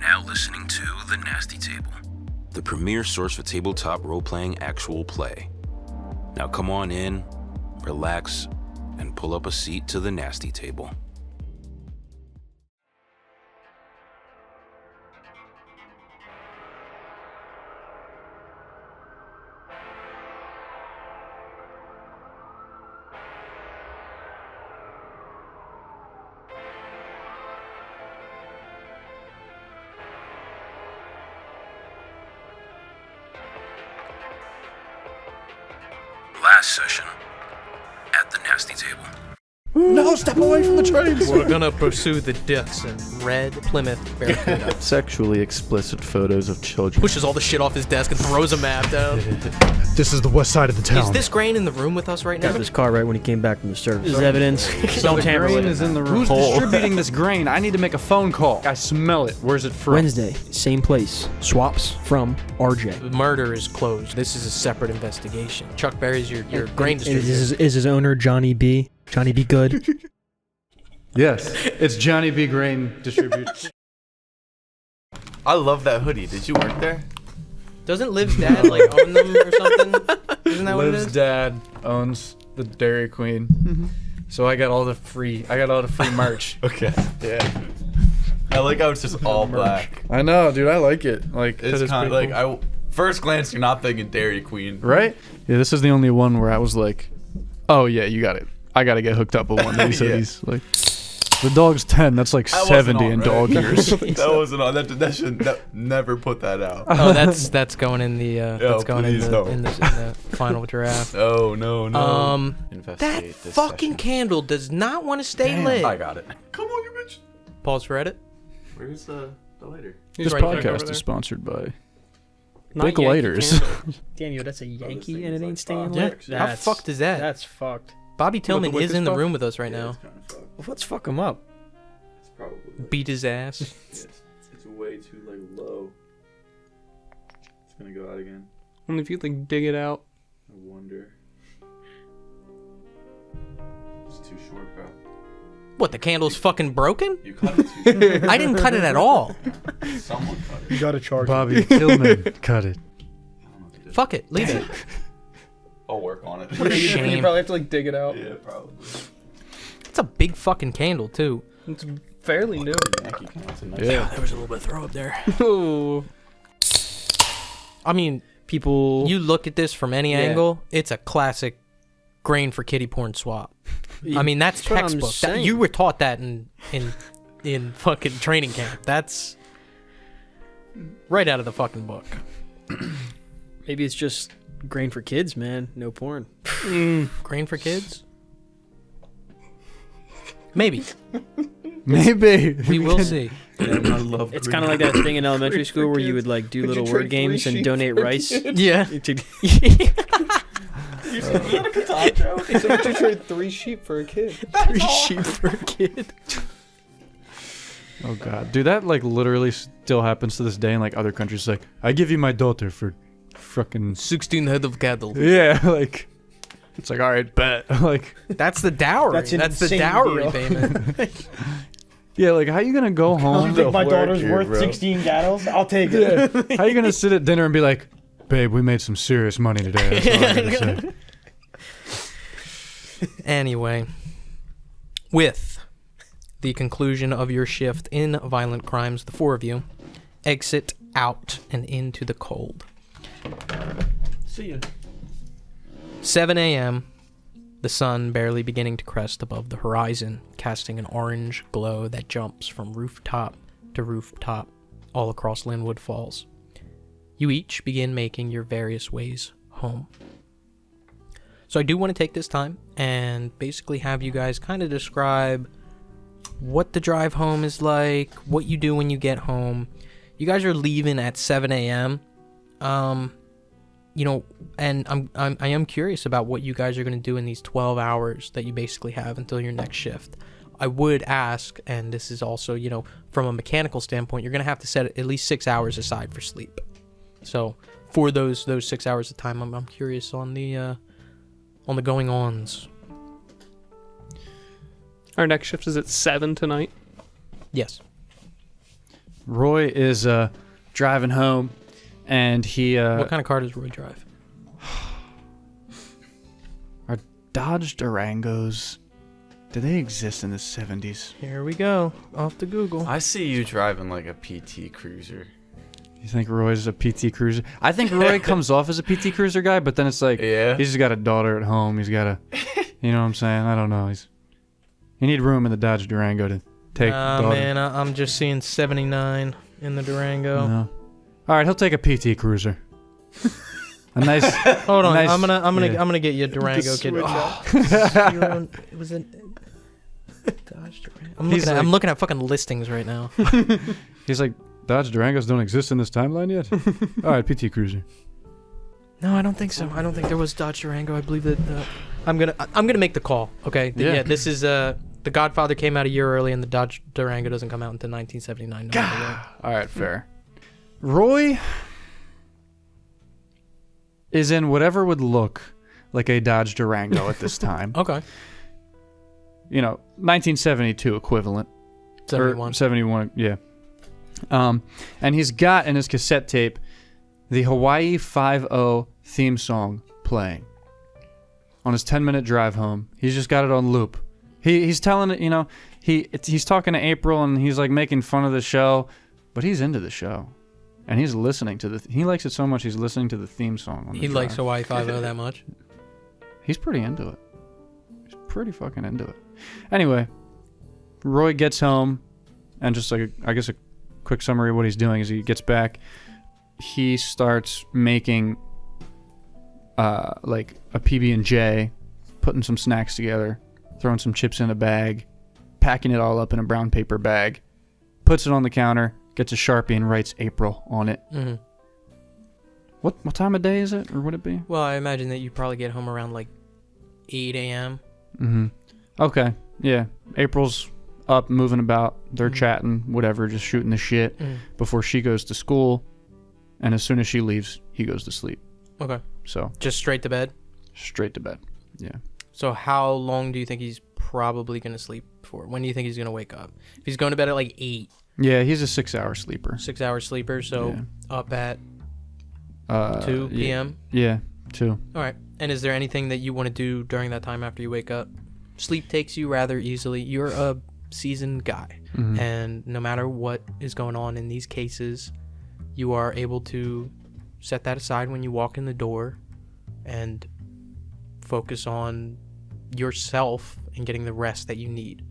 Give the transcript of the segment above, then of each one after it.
now listening to The Nasty Table, the premier source for tabletop role-playing actual play. Now come on in, relax, and pull up a seat to The Nasty Table. Last session at the Nasty Table. No, step away from the trains! We're gonna pursue the deaths in red Plymouth Barracuda. Sexually explicit photos of children. Pushes all the shit off his desk and throws a map down. This is the west side of the town. Is this Grain in the room with us right now? Got this car right when he came back from the service. This is evidence. Don't tamper with grain it. is in the room. Who's distributing this grain? I need to make a phone call. I smell it. Where's it from? Wednesday, same place. Swaps from RJ. The murder is closed. This is a separate investigation. Chuck Berry's your grain distributor. Is his owner Johnny B? Johnny B. Good? Yes, it's Johnny B. Grain Distribution. I love that hoodie. Did you work there? Doesn't Liv's dad like own them or something? Isn't that what it Liv's is? dad owns the Dairy Queen, so I got all the free merch. Okay. Yeah, I like how it's just all black. I know, dude. I like it. Like, It's kind of like first glance, you're not thinking Dairy Queen, right? Yeah, this is the only one where I was like, oh yeah, you got it. I gotta get hooked up with one of these Yeah. hoodies. Like, the dog's 10. That's like That wasn't 70 on, in right? dog years. That wasn't on. That should never put that out. Oh, that's going in the that's going in please the, no. in the final draft. Oh no. That Investigate this fucking session. candle does not want to stay Damn, lit. I got it. Come on, you bitch. Pause for edit. Where's the lighter? This right there. Over podcast there. is sponsored by Not Big Yankee Lighters. Candle. Daniel, that's a Yankee and it ain't staying Yeah. lit? How fucked is that? That's fucked. Bobby Tillman wick is is in the fucked? room with us right now. It's kind of fucked. Well, let's fuck him up. It's probably. Beat his ass. It's way too low. It's gonna go out again. Only if you like dig it out. I wonder. It's too short, bro. What, the candle's fucking broken? You cut it too short. I didn't cut it at all. Someone cut it. You gotta charge Bobby Tillman cut it. I don't know what to do. Fuck it, leave it. I'll work on it. What a shame. probably have to like dig it out. Yeah, probably. It's a big fucking candle too. It's fairly new. Yankee candle's a nice Yeah. There was a little bit of throw up there. Oh. I mean, People. you look at this from any Yeah. angle, it's a classic grain for kitty porn swap. I mean, that's what I'm textbook. saying. You were taught that in fucking training camp. That's right out of the fucking book. Maybe it's just grain for kids, man. No porn. Grain for kids? Maybe. Maybe. We will see. I love It's kind of like that thing in elementary school where you would like do little word games and donate rice. Yeah. Someone should trade 3 sheep for a kid. 3 sheep for a kid. Oh god, dude, that like literally still happens to this day in like other countries. Like, I give you my daughter for fucking 16 head of cattle. yeah, like it's like all right, bet. Like, That's the dowry. That's an That's the insane dowry deal. payment. yeah, like how you gonna go home? You think my work daughter's here, worth bro. 16 gattles? I'll take it. Yeah. How you gonna sit at dinner and be like, babe, we made some serious money today. That's all I gotta say. Anyway, with the conclusion of your shift in violent crimes, the 4 of you exit out and into the cold. See ya. 7 a.m., the sun barely beginning to crest above the horizon, casting an orange glow that jumps from rooftop to rooftop all across Linwood Falls. You each begin making your various ways home. So I do want to take this time and basically have you guys kind of describe what the drive home is like, what you do when you get home. You guys are leaving at 7 a.m. You know, and I am curious about what you guys are going to do in these 12 hours that you basically have until your next shift. I would ask, and this is also, you know, from a mechanical standpoint, you're going to have to set at least 6 hours aside for sleep. So for those 6 hours of time, I'm curious on the going-ons. Our next shift is at 7 tonight. Yes. Roy is driving home, and he What kind of car does Roy drive? are Dodge Durangos. Did they exist in the 70s? Here we go. Off to Google. I see you driving like a PT Cruiser. You think Roy's a PT Cruiser? I think Roy comes off as a PT Cruiser guy, but then it's like Yeah. he's just got a daughter at home. He's got a, you know what I'm saying? I don't know. You need room in the Dodge Durango to take. daughter. Man, I'm just seeing 79 in the Durango. No. All right, he'll take a PT Cruiser. A nice. Hold on, nice- I'm gonna yeah. I'm gonna get you a Durango, kid. switch Oh, it was a Dodge Durango. He's I'm like- looking at fucking listings right now. He's like, Dodge Durangos don't exist in this timeline yet. All right, PT Cruiser. No, I don't think so. I don't think there was Dodge Durango. I believe that I'm gonna make the call. Okay. Yeah. This is The Godfather came out a year early, and the Dodge Durango doesn't come out until 1979. No matter what. All right, fair. Roy is in whatever would look like a Dodge Durango at this time. Okay. 1972 equivalent. 71. Or 71, yeah. And he's got in his cassette tape the Hawaii 5-0 theme song playing on his 10-minute drive home. He's just got it on loop. He's telling it, he's talking to April and he's like making fun of the show, but he's into the show. And he's listening to he likes it so much he's listening to the theme song on the He drive. likes Hawaii 5-0 that much. He's pretty into it. He's pretty fucking into it. Anyway, Roy gets home, and just like I guess a quick summary of what he's doing is he gets back, he starts making like a PB&J, putting some snacks together, throwing some chips in a bag, packing it all up in a brown paper bag, puts it on the counter, gets a Sharpie and writes April on it. Mm-hmm. What time of day is it, or would it be? Well, I imagine that you probably get home around like 8 a.m. Mm-hmm. Okay, yeah. April's up, moving about. They're Mhm. chatting, whatever, just shooting the shit before she goes to school. And as soon as she leaves, he goes to sleep. Okay. So, Just straight to bed. straight to bed. Yeah. So how long do you think he's probably going to sleep for? When do you think he's going to wake up? If he's going to bed at like 8, Yeah, he's a 6-hour sleeper. 6-hour sleeper, so Yeah. up at 2 yeah, p.m. Yeah, 2. All right. And is there anything that you want to do during that time after you wake up? Sleep takes you rather easily. You're a seasoned guy. Mhm. And no matter what is going on in these cases, you are able to set that aside when you walk in the door and focus on yourself and getting the rest that you need.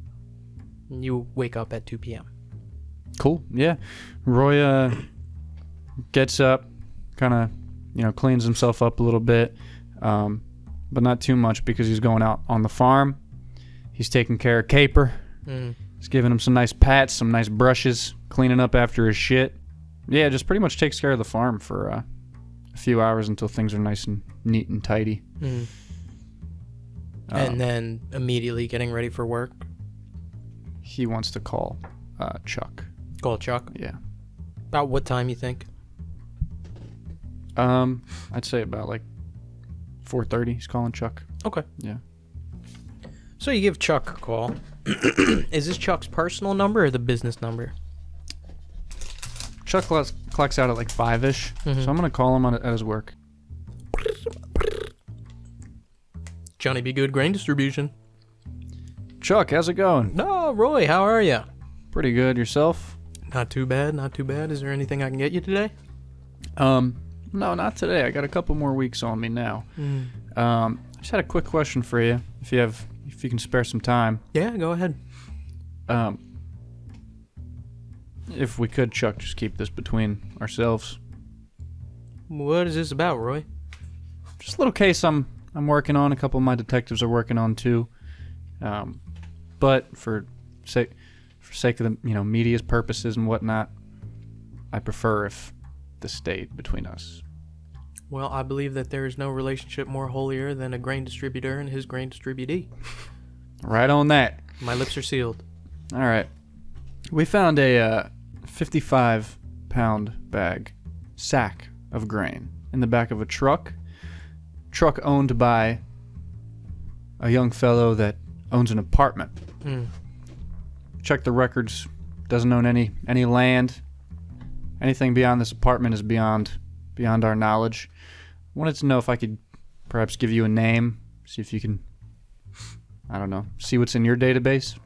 You wake up at 2 p.m. Cool. Yeah. Roy gets up, kind of, cleans himself up a little bit, but not too much because he's going out on the farm. He's taking care of Caper. Mm. He's giving him some nice pats, some nice brushes, cleaning up after his shit. Yeah, just pretty much takes care of the farm for a few hours until things are nice and neat and tidy. Mm. And then immediately getting ready for work. He wants to call Chuck. Call Chuck. Yeah. About what time you think? I'd say about like 4:30. He's calling Chuck. Okay. Yeah. So you give Chuck a call. Is this Chuck's personal number or the business number? Chuck clocks out at like 5-ish, Mhm. so I'm gonna call him at his work. Johnny B. Good Grain Distribution. Chuck, how's it going? No, Roy, how are you? Pretty good. Yourself? Not too bad, not too bad. Is there anything I can get you today? No, not today. I got a couple more weeks on me now. I just had a quick question for you, if you can spare some time. Yeah, go ahead. If we could, Chuck, just keep this between ourselves. What is this about, Roy? Just a little case I'm working on. A couple of my detectives are working on too. But for sake of the media's purposes and whatnot, I prefer if this stayed between us. Well, I believe that there is no relationship more holier than a grain distributor and his grain distributee. Right on that. My lips are sealed. All right. We found a 55-pound sack of grain in the back of a truck owned by a young fellow that owns an apartment. Mm. Checked the records, doesn't own any land, Anything beyond this apartment is beyond our knowledge. Wanted to know if I could perhaps give you a name, see if you can, I don't know, see what's in your database.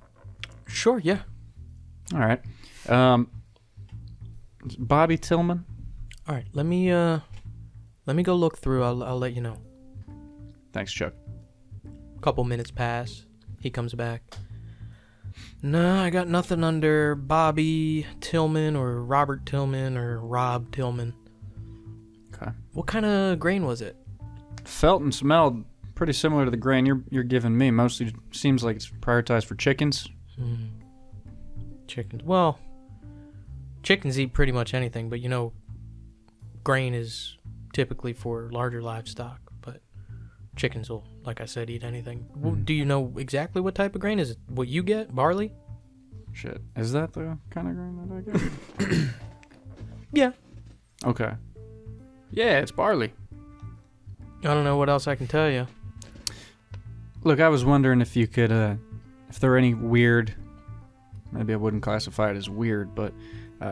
Sure, yeah. All right. Bobby Tillman. All right, let me go look through. I'll let you know. Thanks, Chuck. Couple minutes pass. He comes back. No, I got nothing under Bobby Tillman or Robert Tillman or Rob Tillman. Okay. What kind of grain was it? Felt and smelled pretty similar to the grain you're giving me. Mostly seems like it's prioritized for chickens. Chickens. Well, chickens eat pretty much anything, but grain is typically for larger livestock. But chickens will, like I said, eat anything. Well, do you know exactly what type of grain? Is it what you get? Barley? Shit. Is that the kind of grain that I get? Yeah. Okay. Yeah, it's barley. I don't know what else I can tell you. Look, I was wondering if you could, if there are any weird, maybe I wouldn't classify it as weird, but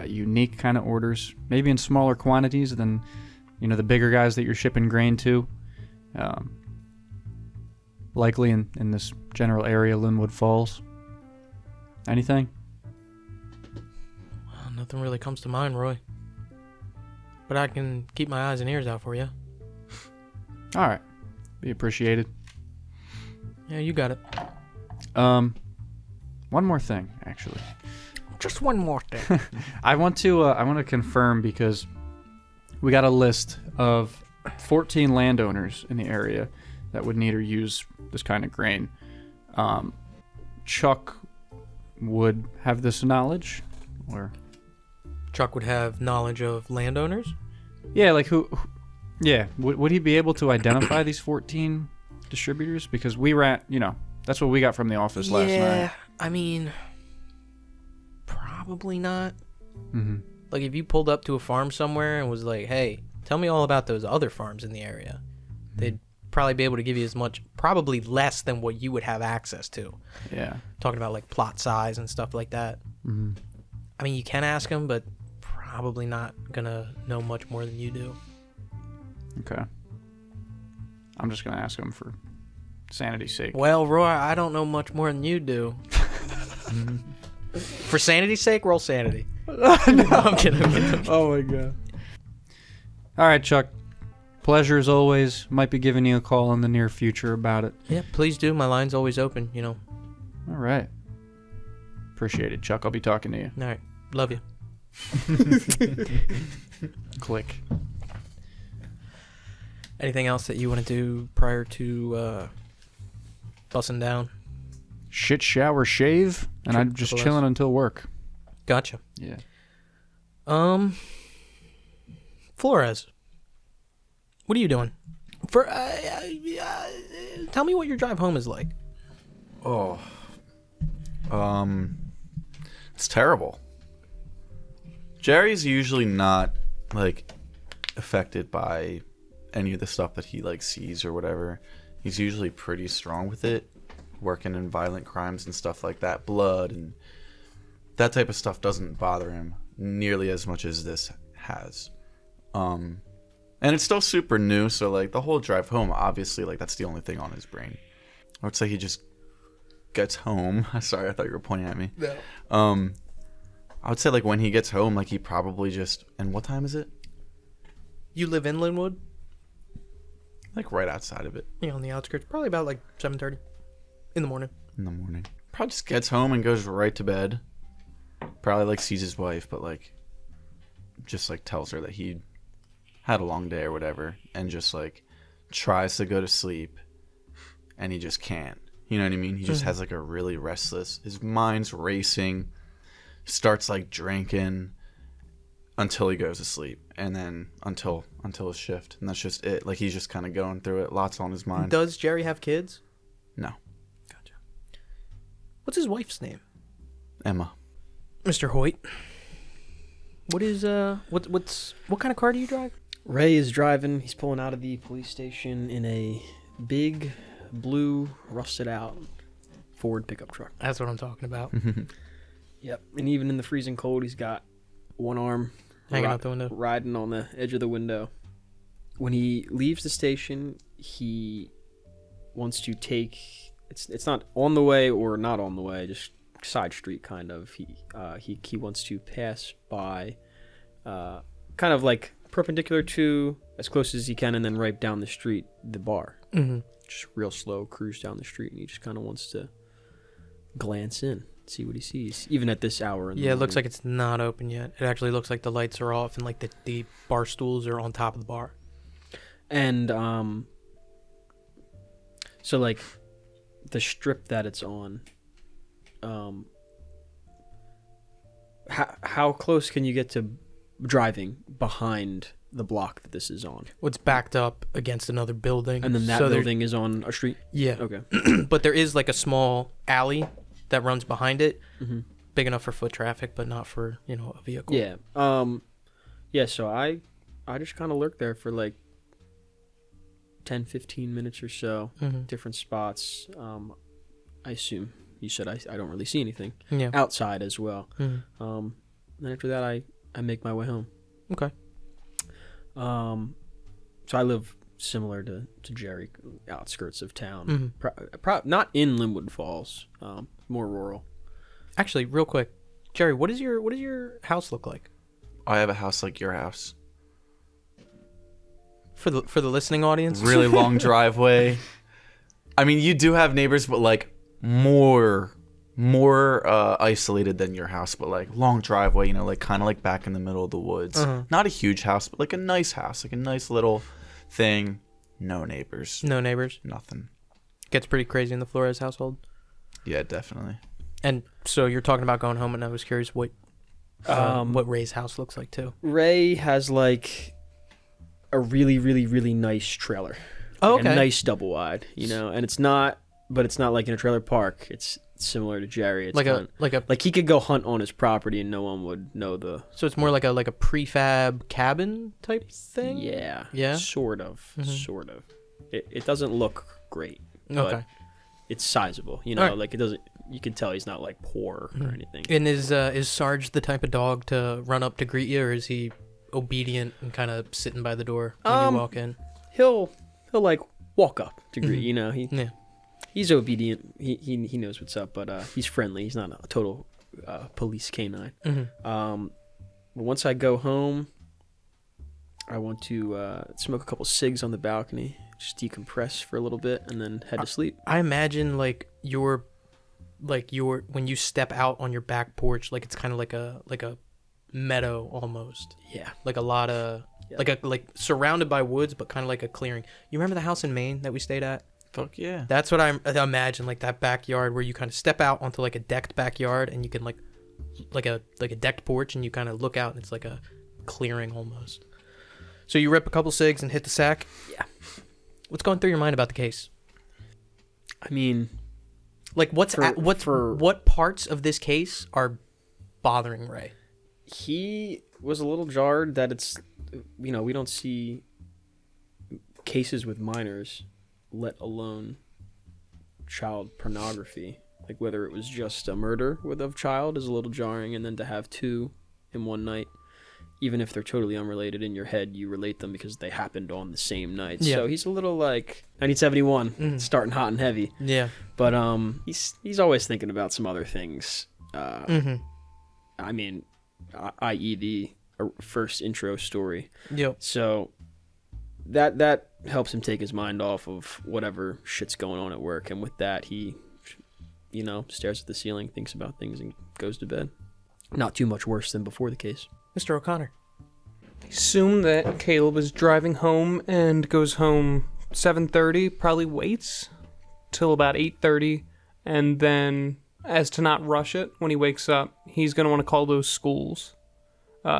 unique kind of orders, maybe in smaller quantities than, the bigger guys that you're shipping grain to. Likely in this general area, Linwood Falls. Anything? Well, nothing really comes to mind, Roy. But I can keep my eyes and ears out for you. All right. Be appreciated. Yeah, you got it. One more thing, actually. Just one more thing. I want to confirm because we got a list of 14 landowners in the area that would need or use this kind of grain. Chuck would have this knowledge, or Chuck would have knowledge of landowners? yeah, like who yeah, would he be able to identify these 14 distributors? Because we ran, that's what we got from the office last night. Yeah, I mean, probably not. Mm-hmm. Like, if you pulled up to a farm somewhere and was like, hey, tell me all about those other farms in the area, they'd probably be able to give you as much, probably less than what you would have access to. Yeah. Talking about, like, plot size and stuff like that. Mm-hmm. I mean, you can ask them, but probably not going to know much more than you do. Okay. I'm just going to ask him for sanity's sake. Well, Roy, I don't know much more than you do. For sanity's sake, roll sanity. No, I'm kidding. Oh, my God. All right, Chuck. Pleasure as always. Might be giving you a call in the near future about it. Yeah, please do. My line's always open, All right. Appreciate it, Chuck. I'll be talking to you. All right. Love you. Click. Anything else that you want to do prior to bussing down? Shit, shower, shave, and I'm just chilling until work. Gotcha. Yeah. Flores, what are you doing? Tell me what your drive home is like. Oh. It's terrible. Jerry's usually not, affected by any of the stuff that he, sees or whatever. He's usually pretty strong with it, working in violent crimes and stuff like that. Blood and that type of stuff doesn't bother him nearly as much as this has. And it's still super new, so, the whole drive home, obviously, that's the only thing on his brain. I would say he just gets home. Sorry, I thought you were pointing at me. No. I would say, when he gets home, he probably just... And what time is it? You live in Linwood? Right outside of it. Yeah, on the outskirts. Probably about, 7:30 in the morning. In the morning. Probably just gets home and goes right to bed. Probably, sees his wife, but, just, tells her that he had a long day or whatever, and just, tries to go to sleep, and he just can't. You know what I mean? He just has, a really restless... His mind's racing, starts, drinking until he goes to sleep, and then until his shift, and that's just it. He's just kind of going through it. Lots on his mind. Does Jerry have kids? No. Gotcha. What's his wife's name? Emma. Mr. Hoyt. What is what kind of car do you drive? Ray is driving. He's pulling out of the police station in a big, blue, rusted out Ford pickup truck. That's what I'm talking about. Yep. And even in the freezing cold, he's got one arm hanging out the window. riding on the edge of the window. When he leaves the station, he wants to take. It's not on the way or not on the way, just side street kind of. He wants to pass by, kind of like perpendicular to as close as he can, and then right down the street, the bar. Mm-hmm. Just real slow cruise down the street, and he just kind of wants to glance in, see what he sees, even at this hour. In the Yeah, it looks morning. like it's not open yet. It actually looks like the lights are off and like the bar stools are on top of the bar. And so like the strip that it's on, how close can you get to driving behind the block that this is on? Well, it's backed up against another building. And then that so building is on a street? Yeah. Okay. But there is like a small alley that runs behind it, Mm-hmm. big enough for foot traffic, but not for, a vehicle. Yeah. Yeah, so I just kind of lurked there for like 10, 15 minutes or so, Mm-hmm. different spots. I assume you said I don't really see anything. Yeah. Outside as well. Mm-hmm. Then after that, I make my way home. Okay. So I live similar to Jerry, outskirts of town. Mm-hmm. Not in Linwood Falls, more rural. Actually, real quick, Jerry, what does your house look like? I have a house like your house. For the listening audience? Really long driveway. I mean, you do have neighbors, but like more isolated than your house, but like long driveway, like kind of like back in the middle of the woods. Uh-huh. Not a huge house, but like a nice house, like a nice little thing. No neighbors. No neighbors. Nothing. Gets pretty crazy in the Flores household. Yeah, definitely. And so you're talking about going home, and I was curious what Ray's house looks like too. Ray has like a really, really, really nice trailer. Oh, Like okay. a nice double wide, and it's not like in a trailer park. It's similar to Jerry. It's like he could go hunt on his property and no one would know the. So it's more like a prefab cabin type thing. Yeah. Yeah? Sort of. Mhm. Sort of. It doesn't look great. But Okay. it's sizable. Alright. Like it doesn't. You can tell he's not like poor or Mhm. anything. And is Sarge the type of dog to run up to greet you, or is he obedient and kind of sitting by the door when you walk in? He'll like walk up to greet. Mhm. Yeah. He's obedient. He knows what's up, but he's friendly. He's not a total police canine. Mm-hmm. But once I go home, I want to smoke a couple cigs on the balcony, just decompress for a little bit, and then head to sleep. I imagine your when you step out on your back porch, like it's kind of like a meadow almost, Yeah. like a lot of Yeah. like surrounded by woods, but kind of like a clearing. You remember the house in Maine that we stayed at? Fuck yeah. That's what I imagine, like that backyard where you kind of step out onto like a decked backyard, and you can like a decked porch, and you kind of look out, and it's like a clearing almost. So you rip a couple cigs and hit the sack. Yeah. What's going through your mind about the case? I mean, Like what parts of this case are bothering Ray? he was a little jarred that it's, we don't see cases with minors, let alone child pornography. Like whether it was just a murder of child is a little jarring, and then to have two in one night, even if they're totally unrelated, in your head you relate them because they happened on the same night. Yeah. So he's a little like 1971, Mhm. starting hot and heavy. Yeah. But he's always thinking about some other things. Mm-hmm. I mean, i.e. the first intro story. Yep. So that helps him take his mind off of whatever shit's going on at work, and with that he stares at the ceiling, thinks about things, and goes to bed. Not too much worse than before the case. Mr. O'Connor. Assume that Caleb is driving home and goes home 7:30, probably waits till about 8:30, and then, as to not rush it, when he wakes up, he's going to want to call those schools.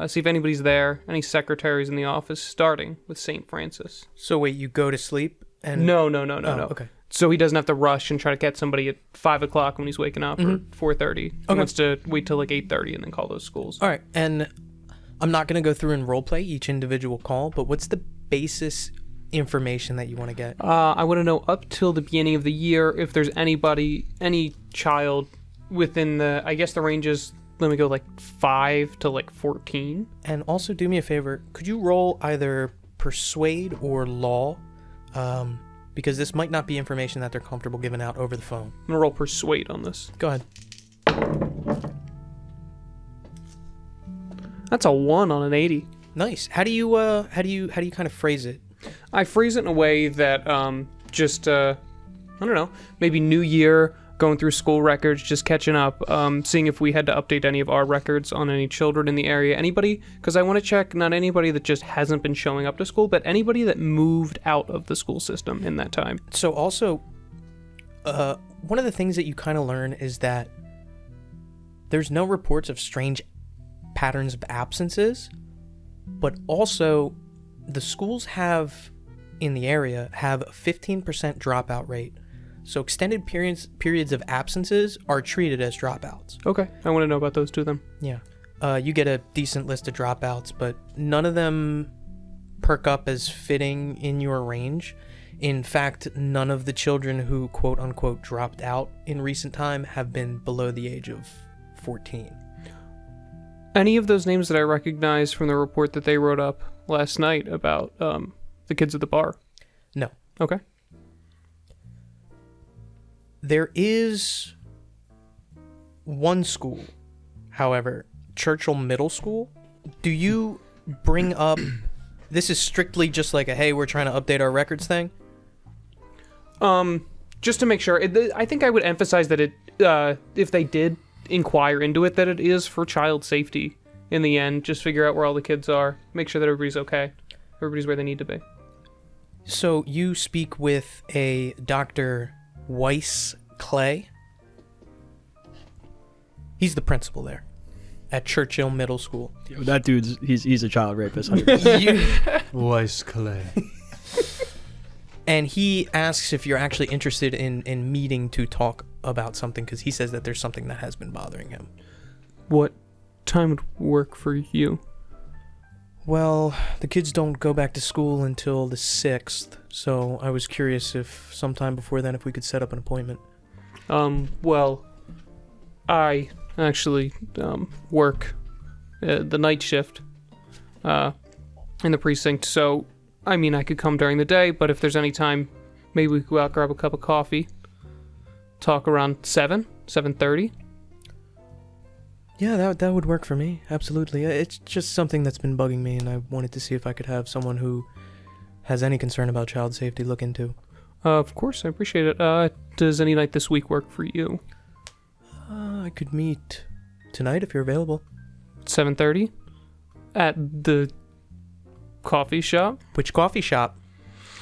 See if anybody's there, any secretaries in the office, starting with St. Francis. So wait, you go to sleep and No. Okay. So he doesn't have to rush and try to catch somebody at 5 o'clock when he's waking up, or 4:30. He Okay. wants to wait till like 8:30 and then call those schools. All right, and I'm not going to go through and role play each individual call, but what's the basis information that you want to get? I want to know up till the beginning of the year if there's any child within the, I guess the range is let me go like 5 to like 14. And also do me a favor. Could you roll either persuade or law? Because this might not be information that they're comfortable giving out over the phone. I'm gonna roll persuade on this. Go ahead. That's a 1 on an 80. Nice. How do you kind of phrase it? I phrase it in a way that I don't know, maybe New Year, going through school records, just catching up, seeing if we had to update any of our records on any children in the area. Anybody, because I want to check not anybody that just hasn't been showing up to school, but anybody that moved out of the school system in that time. So also, one of the things that you kind of learn is that there's no reports of strange patterns of absences, but also the schools in the area have a 15% dropout rate. So extended periods of absences are treated as dropouts. Okay, I want to know about those two then. Yeah. You get a decent list of dropouts, but none of them perk up as fitting in your range. In fact, none of the children who quote unquote dropped out in recent time have been below the age of 14. Any of those names that I recognize from the report that they wrote up last night about the kids at the bar? No. Okay. There is one school, however, Churchill Middle School. Do you bring up, this is strictly just like a, hey, we're trying to update our records thing? Just to make sure, I think I would emphasize that if they did inquire into it, that it is for child safety in the end. Just figure out where all the kids are, make sure that everybody's okay. Everybody's where they need to be. So you speak with a Dr. Weiss Clay. He's the principal there at Churchill Middle School. Yo, that dude's he's a child rapist. Weiss Clay. And he asks if you're actually interested in meeting to talk about something, because he says that there's something that has been bothering him. What time would work for you? Well, the kids don't go back to school until the 6th, so I was curious if sometime before then if we could set up an appointment. Well, I actually work the night shift in the precinct, so I mean I could come during the day, but if there's any time, maybe we could go out, grab a cup of coffee, talk around 7:30. Yeah, that would work for me, absolutely. It's just something that's been bugging me, and I wanted to see if I could have someone who has any concern about child safety look into. Of course, I appreciate it. Does any night this week work for you? I could meet tonight if you're available. 7:30 at the coffee shop. Which coffee shop?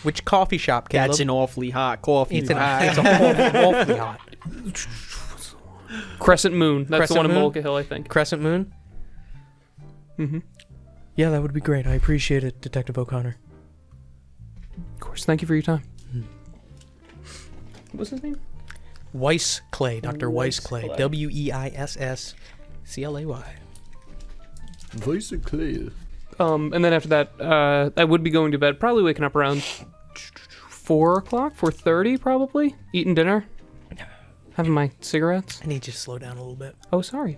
Which coffee shop, Caleb? That's an awfully hot coffee. It's awfully hot. Crescent Moon. That's Crescent the one in Moon? Mulga Hill, I think. Crescent Moon? Mm-hmm. Yeah, that would be great. I appreciate it, Detective O'Connor. Of course. Thank you for your time. What's his name? Weiss Clay, Dr. Weiss Clay. Clay. Weissclay. Voice of Clay. And then after that, I would be going to bed, probably waking up around 4 o'clock, 4:30 probably, eating dinner, having my cigarettes. I need you to slow down a little bit. Oh, sorry.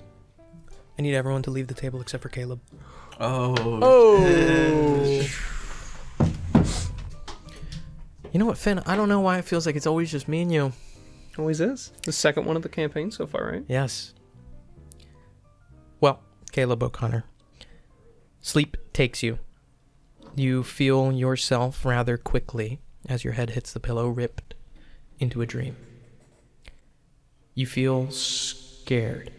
I need everyone to leave the table except for Caleb. Oh. You know what, Finn? I don't know why it feels like it's always just me and you. Always is. The second one of the campaign so far, right? Yes. Well, Caleb O'Connor. Sleep takes you. You feel yourself rather quickly as your head hits the pillow, ripped into a dream. You feel scared.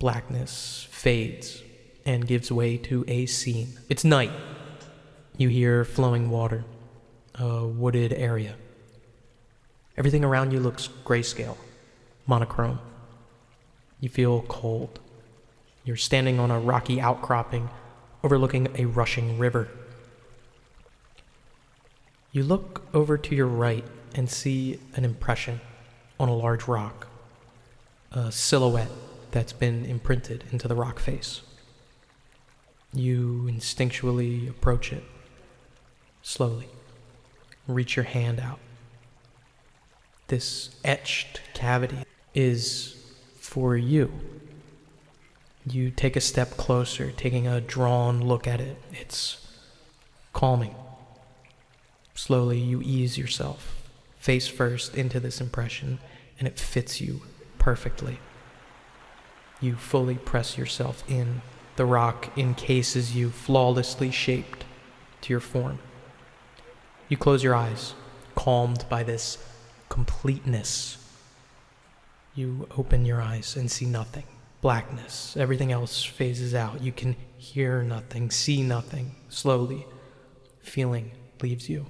Blackness fades and gives way to a scene. It's night. You hear flowing water, a wooded area. Everything around you looks grayscale, monochrome. You feel cold. You're standing on a rocky outcropping overlooking a rushing river. You look over to your right and see an impression on a large rock, a silhouette that's been imprinted into the rock face. You instinctually approach it, slowly, reach your hand out. This etched cavity is for you. You take a step closer, taking a drawn look at it. It's calming. Slowly, you ease yourself, face first, into this impression, and it fits you perfectly. You fully press yourself in. The rock encases you, flawlessly shaped to your form. You close your eyes, calmed by this completeness. You open your eyes and see nothing. Blackness. Everything else phases out. You can hear nothing, see nothing. Slowly, feeling leaves you.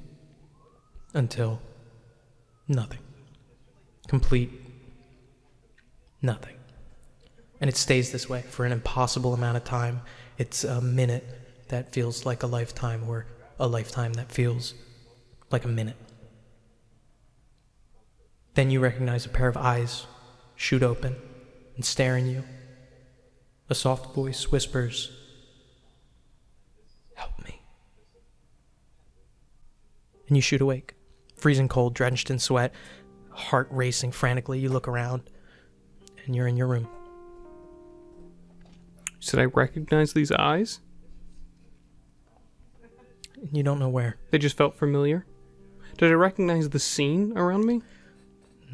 Until nothing. Complete nothing. And it stays this way for an impossible amount of time. It's a minute that feels like a lifetime, or a lifetime that feels like a minute. Then you recognize a pair of eyes shoot open and stare in you. A soft voice whispers, "Help me." And you shoot awake, freezing cold, drenched in sweat, heart racing frantically. You look around, and you're in your room. Should I recognize these eyes? You don't know where. They just felt familiar. Did I recognize the scene around me?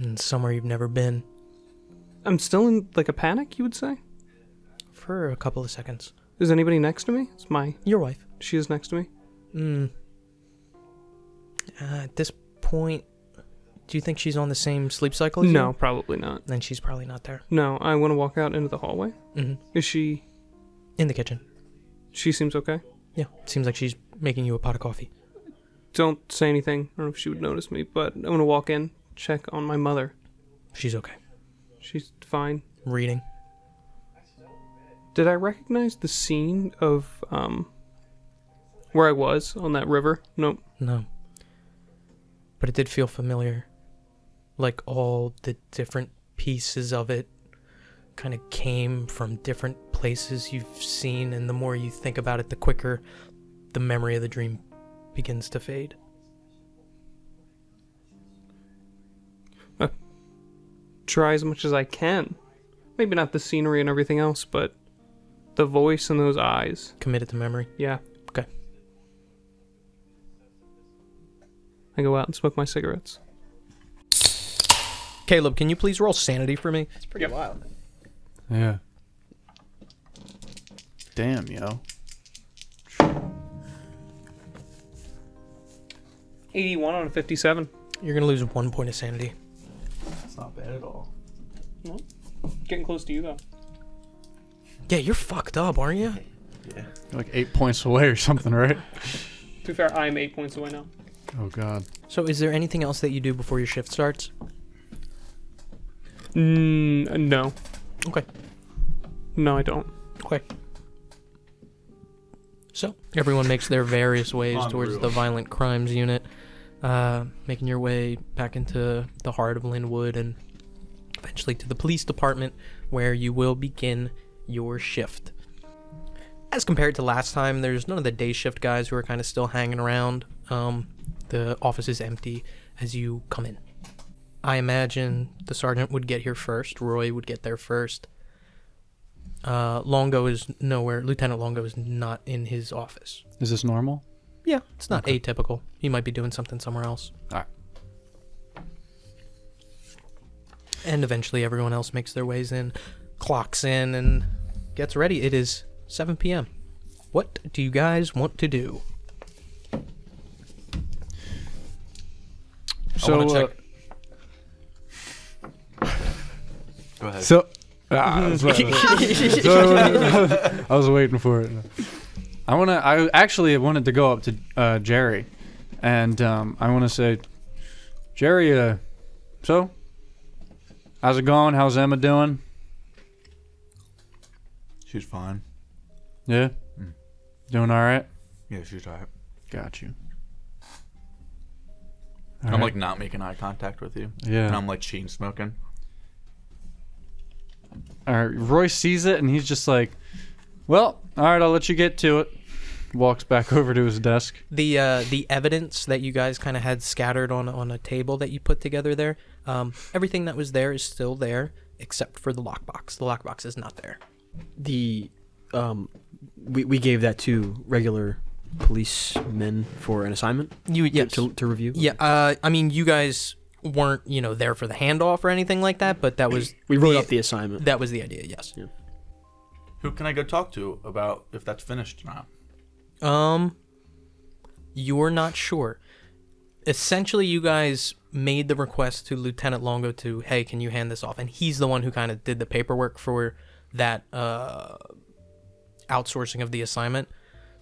And somewhere you've never been. I'm still in, like, a panic, you would say? For a couple of seconds. Is anybody next to me? It's your wife. She is next to me? At this point, do you think she's on the same sleep cycle as you? No, probably not. Then she's probably not there. No, I want to walk out into the hallway. Mm-hmm. Is she... In the kitchen. She seems okay? Yeah, seems like she's making you a pot of coffee. Don't say anything. I don't know if she would notice me, but I'm going to walk in, check on my mother. She's okay. She's fine. Reading. Did I recognize the scene of, where I was on that river? Nope. No. But it did feel familiar. Like all the different pieces of it kind of came from different places you've seen, and the more you think about it, the quicker the memory of the dream begins to fade. Try as much as I can. Maybe not the scenery and everything else, but the voice and those eyes. Committed to memory? Yeah. Okay. I go out and smoke my cigarettes. Caleb, can you please roll sanity for me? It's pretty wild. Yeah. Damn, yo. 81 on a 57. You're going to lose 1 point of sanity. It's not bad at all. No. Getting close to you, though. Yeah, you're fucked up, aren't you? Yeah. You're like 8 points away or something, right? To be fair, I am 8 points away now. Oh, God. So is there anything else that you do before your shift starts? No. Okay. No, I don't. Okay. So, everyone makes their various ways towards the violent crimes unit, making your way back into the heart of Linwood and eventually to the police department, where you will begin your shift. As compared to last time, there's none of the day shift guys who are kind of still hanging around. The office is empty as you come in. I imagine the sergeant would get here first. Roy would get there first. Longo is nowhere. Lieutenant Longo is not in his office. Is this normal? Yeah, it's not atypical. He might be doing something somewhere else. All right. And eventually everyone else makes their ways in, clocks in, and gets ready. It is 7 p.m. What do you guys want to do? So, I want to check. Go ahead. So, I was waiting for it. I actually wanted to go up to Jerry, and I want to say, Jerry, so, how's it going? How's Emma doing? She's fine. Yeah? Doing all right? Yeah, she's all right. Got you. I'm right. like not making eye contact with you. Yeah. And I'm like chain smoking. All right, Roy sees it, and he's just like, well, all right, I'll let you get to it. Walks back over to his desk. The evidence that you guys kind of had scattered on a table that you put together there, everything that was there is still there, except for the lockbox. The lockbox is not there. We gave that to regular policemen for an assignment. Yes. To review. Yeah. I mean, you guys weren't there for the handoff or anything like that, but that was We wrote up the assignment. that was the idea. Yes. Yeah. Who can I go talk to about if that's finished or not? You're not sure. Essentially, you guys made the request to Lieutenant Longo to, hey, can you hand this off? And he's the one who kind of did the paperwork for that outsourcing of the assignment.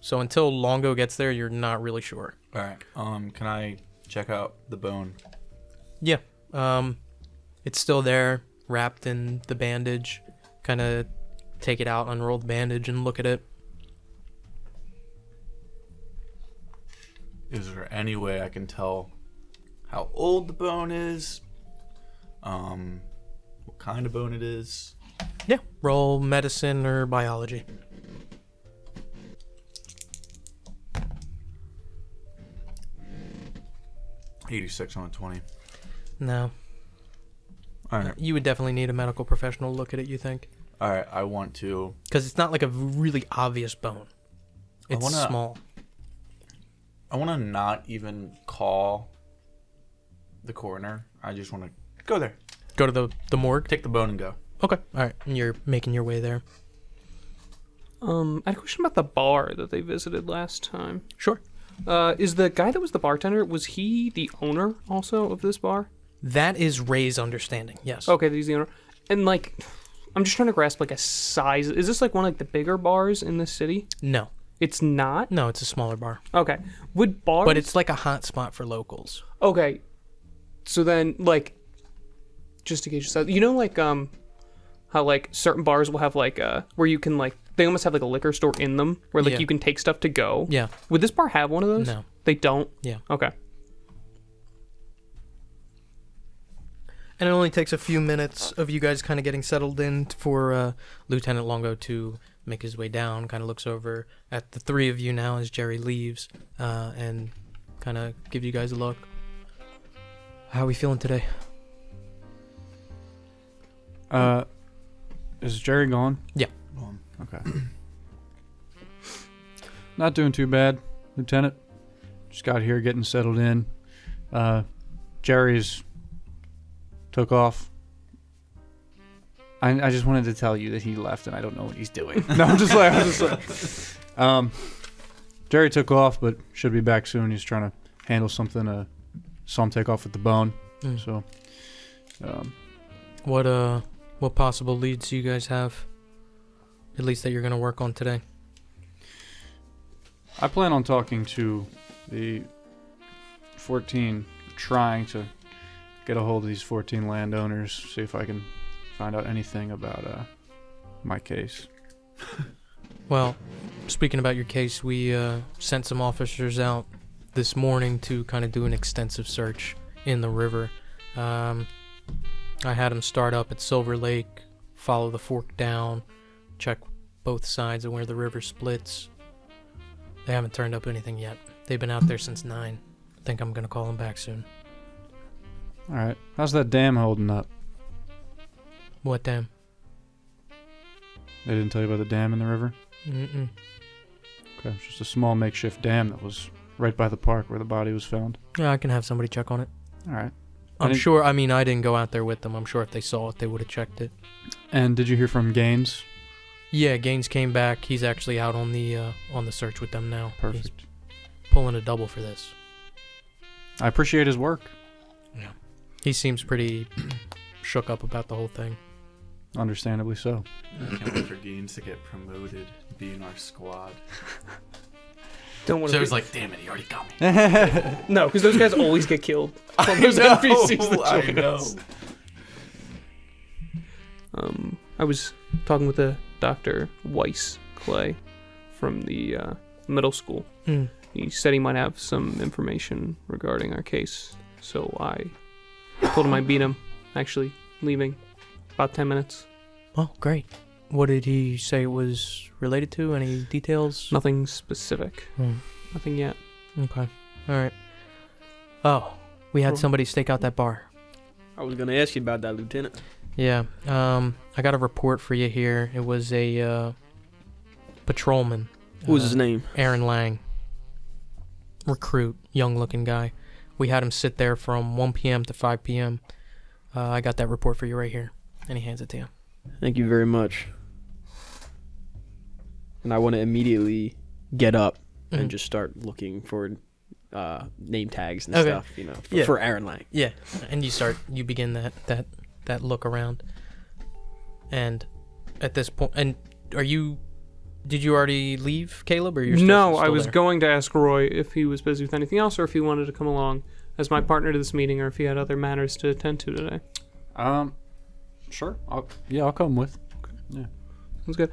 So until Longo gets there, you're not really sure. All right. Can I check out the bone? Yeah. It's still there, wrapped in the bandage. Kind of take it out, unroll the bandage, and look at it. Is there any way I can tell how old the bone is? What kind of bone it is? Yeah. Roll medicine or biology. $86 on a 20. No. All right. You would definitely need a medical professional to look at it, you think? All right. I want to. Because it's not like a really obvious bone. It's small. I want to not even call the coroner. I just want to go there. Go to the morgue? Take the bone and go. Okay. All right. And you're making your way there. I had a question about the bar that they visited last time. Sure. Is the guy that was the bartender, was he the owner also of this bar? That is Ray's understanding, yes. Okay, he's the owner. And, like, I'm just trying to grasp, like, a size. Is this, like, one of, like, the bigger bars in this city? No. It's not? No, it's a smaller bar. Okay. Would bars... But it's like a hot spot for locals. Okay. So then, like, just to gauge this out, you know, like, how, like, certain bars will have, like, where you can, like, they almost have, like, a liquor store in them, where, like, Yeah. you can take stuff to go? Yeah. Would this bar have one of those? No. They don't? Yeah. Okay. And it only takes a few minutes of you guys kind of getting settled in for Lieutenant Longo to make his way down, kind of looks over at the three of you now as Jerry leaves, and kind of give you guys a look. How are we feeling today? Is Jerry gone? Yeah. Okay. Not doing too bad, Lieutenant. Just got here getting settled in. Jerry's took off. I just wanted to tell you that he left and I don't know what he's doing. No, I'm just like, Jerry took off, but should be back soon. He's trying to handle something. Saw him take off with the bone. So, what possible leads do you guys have? At least that you're going to work on today. I plan on talking to the 14, trying to get a hold of these 14 landowners, see if I can find out anything about my case. Well, speaking about your case, we sent some officers out this morning to kind of do an extensive search in the river. I had them start up at Silver Lake, follow the fork down, check both sides of where the river splits. They haven't turned up anything yet. They've been out there since 9. I think I'm going to call them back soon. All right. How's that dam holding up? What dam? They didn't tell you about the dam in the river? Mm-mm. Okay, it's just a small makeshift dam that was right by the park where the body was found. Yeah, I can have somebody check on it. All right. I'm sure, I mean, I didn't go out there with them. I'm sure if they saw it, they would have checked it. And did you hear from Gaines? Yeah, Gaines came back. He's actually out on the search with them now. Perfect. He's pulling a double for this. I appreciate his work. Yeah. He seems pretty shook up about the whole thing. Understandably so. I can't wait for Gaines to get promoted, be in our squad. Don't want So to. I was like, damn it, he already got me. No, because those guys always get killed. I Those know, NPCs that I join know. us. I was talking with a Dr. Weiss Clay from the middle school. Mm. He said he might have some information regarding our case, so I told him I beat him, actually leaving about 10 minutes. Oh, great. What did he say it was related to? Any details? Nothing specific. Hmm. Nothing yet. Okay. All right. Oh, we had somebody stake out that bar. I was going to ask you about that, Lieutenant. Yeah. I got a report for you here. It was a patrolman. What was his name? Aaron Lang. Recruit, young-looking guy. We had him sit there from 1 p.m. to 5 p.m. I got that report for you right here. And he hands it to you. Thank you very much. And I want to immediately get up and just start looking for name tags and stuff, you know, for Aaron Lang. Yeah, and you begin that look around. And at this point, and did you already leave, Caleb, or you're still No, still I was there? going to ask Roy if he was busy with anything else or if he wanted to come along as my partner to this meeting or if he had other matters to attend to today. Sure. I'll come with. Yeah. Sounds good.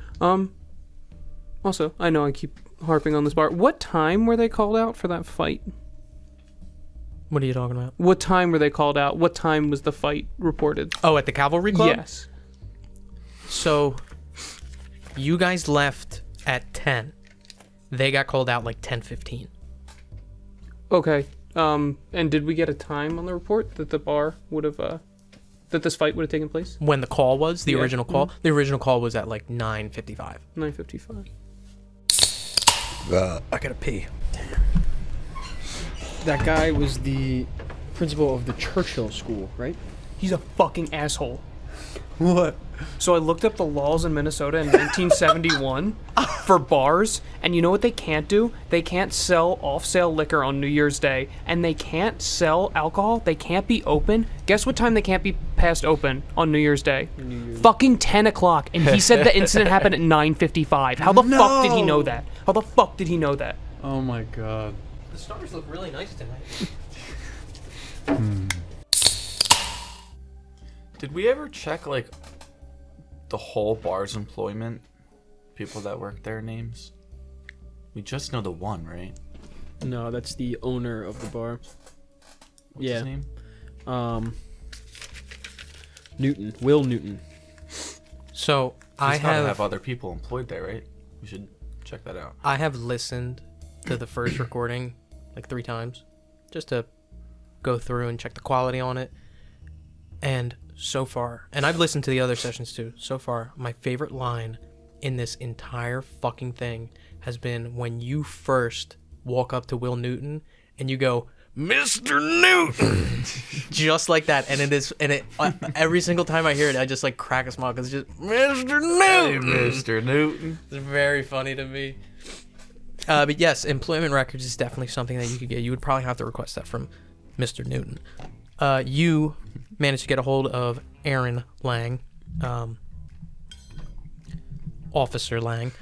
Also, I know I keep harping on this bar. What time were they called out for that fight? What are you talking about? What time were they called out? What time was the fight reported? Oh, at the Cavalry Club? Yes. So, you guys left at 10. They got called out like 10:15. Okay. And did we get a time on the report that the bar would have, that this fight would have taken place? When the call was, the original call? The original call was at like 9:55. 9:55. I gotta pee. That guy was the principal of the Churchill School, right? He's a fucking asshole. What? So I looked up the laws in Minnesota in 1971 for bars, and you know what they can't do? They can't sell off-sale liquor on New Year's Day, and they can't sell alcohol. They can't be open. Guess what time they can't be passed open on New Year's Day? Fucking 10 o'clock, and he said the incident happened at 9:55. How the fuck did he know that? How the fuck did he know that? Oh my god. The stars look really nice tonight. Did we ever check like the whole bar's employment? People that work there names? We just know the one, right? No, that's the owner of the bar. What's his name? Newton. Will Newton. So, He's gotta have other people employed there, right? We should check that out. I have listened to the first recording like 3 times just to go through and check the quality on it. And so far, and I've listened to the other sessions too, so far, my favorite line in this entire fucking thing has been when you first walk up to Will Newton and you go, Mr. Newton! Just like that. And every single time I hear it, I just like crack a smile because it's just, Mr. Newton! Hey, Mr. Newton. It's very funny to me. But yes, employment records is definitely something that you could get. You would probably have to request that from Mr. Newton. You managed to get a hold of Aaron Lang, Officer Lang,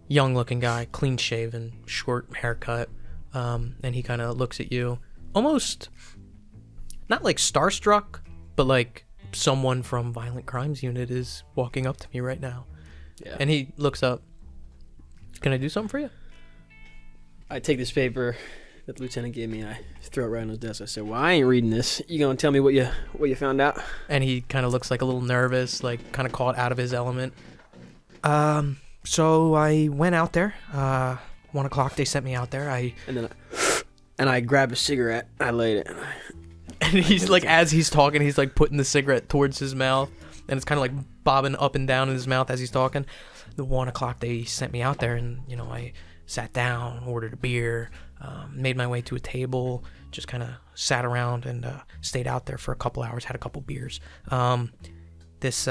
young-looking guy, clean-shaven, short haircut, and he kind of looks at you, almost not like starstruck, but like someone from Violent Crimes Unit is walking up to me right now. Yeah. And he looks up. Can I do something for you? I take this paper that the lieutenant gave me. I throw it right on his desk. I said, "Well, I ain't reading this. You gonna tell me what you found out?" And he kind of looks like a little nervous, like kind of caught out of his element. So I went out there. 1 o'clock, they sent me out there. And I grabbed a cigarette. I laid it. And he's like, as he's talking, he's like putting the cigarette towards his mouth, and it's kind of like bobbing up and down in his mouth as he's talking. The 1 o'clock, they sent me out there, and I sat down, ordered a beer, made my way to a table, just kind of sat around and stayed out there for a couple hours, had a couple beers. This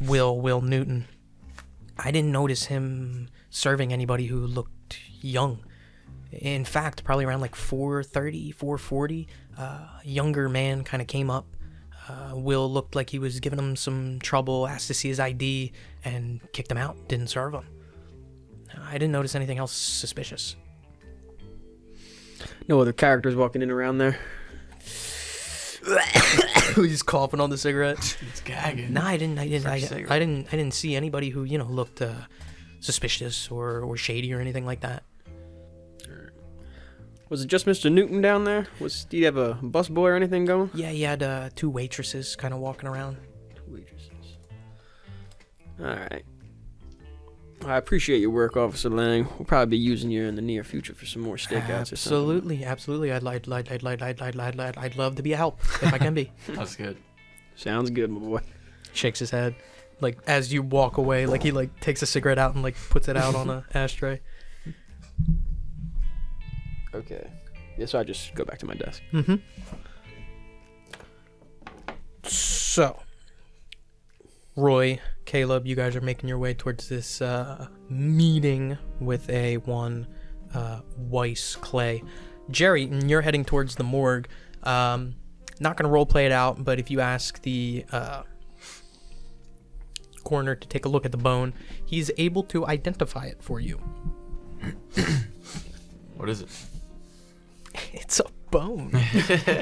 Will Newton, I didn't notice him serving anybody who looked young. In fact, probably around like 4:30, 4:40, younger man kind of came up. Will looked like he was giving him some trouble, asked to see his ID, and kicked him out, didn't serve him. I didn't notice anything else suspicious. No other characters walking in around there. He's coughing on the cigarette. It's gagging. No, I didn't see anybody who looked suspicious or shady or anything like that. Was it just Mr. Newton down there? Did he have a busboy or anything going? Yeah, he had 2 waitresses kind of walking around. 2 waitresses. All right. I appreciate your work, Officer Lang. We'll probably be using you in the near future for some more stakeouts or something. Absolutely. I'd love to be a help if I can be. That's good. Sounds good, my boy. shakes his head. Like, as you walk away, like, he, like, takes a cigarette out and, like, puts it out on a ashtray. Okay. Yeah, so I just go back to my desk. Mm-hmm. So, Roy, Caleb, you guys are making your way towards this meeting with one Weiss Clay. Jerry, you're heading towards the morgue. Not going to roleplay it out, but if you ask the coroner to take a look at the bone, he's able to identify it for you. What is it? It's a bone.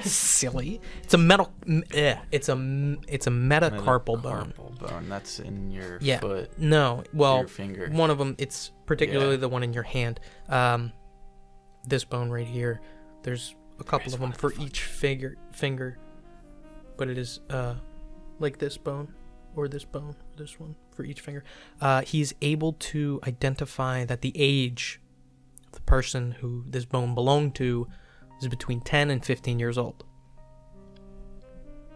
Silly. It's a metal. It's a metacarpal bone. Metacarpal bone. That's in your Yeah. foot. No. Well, Your finger. one of them. It's particularly the one in your hand. This bone right here. There's a couple of them for each finger. But it is like this bone, or this bone, this one for each finger. He's able to identify that the age of the person who this bone belonged to is between 10 and 15 years old.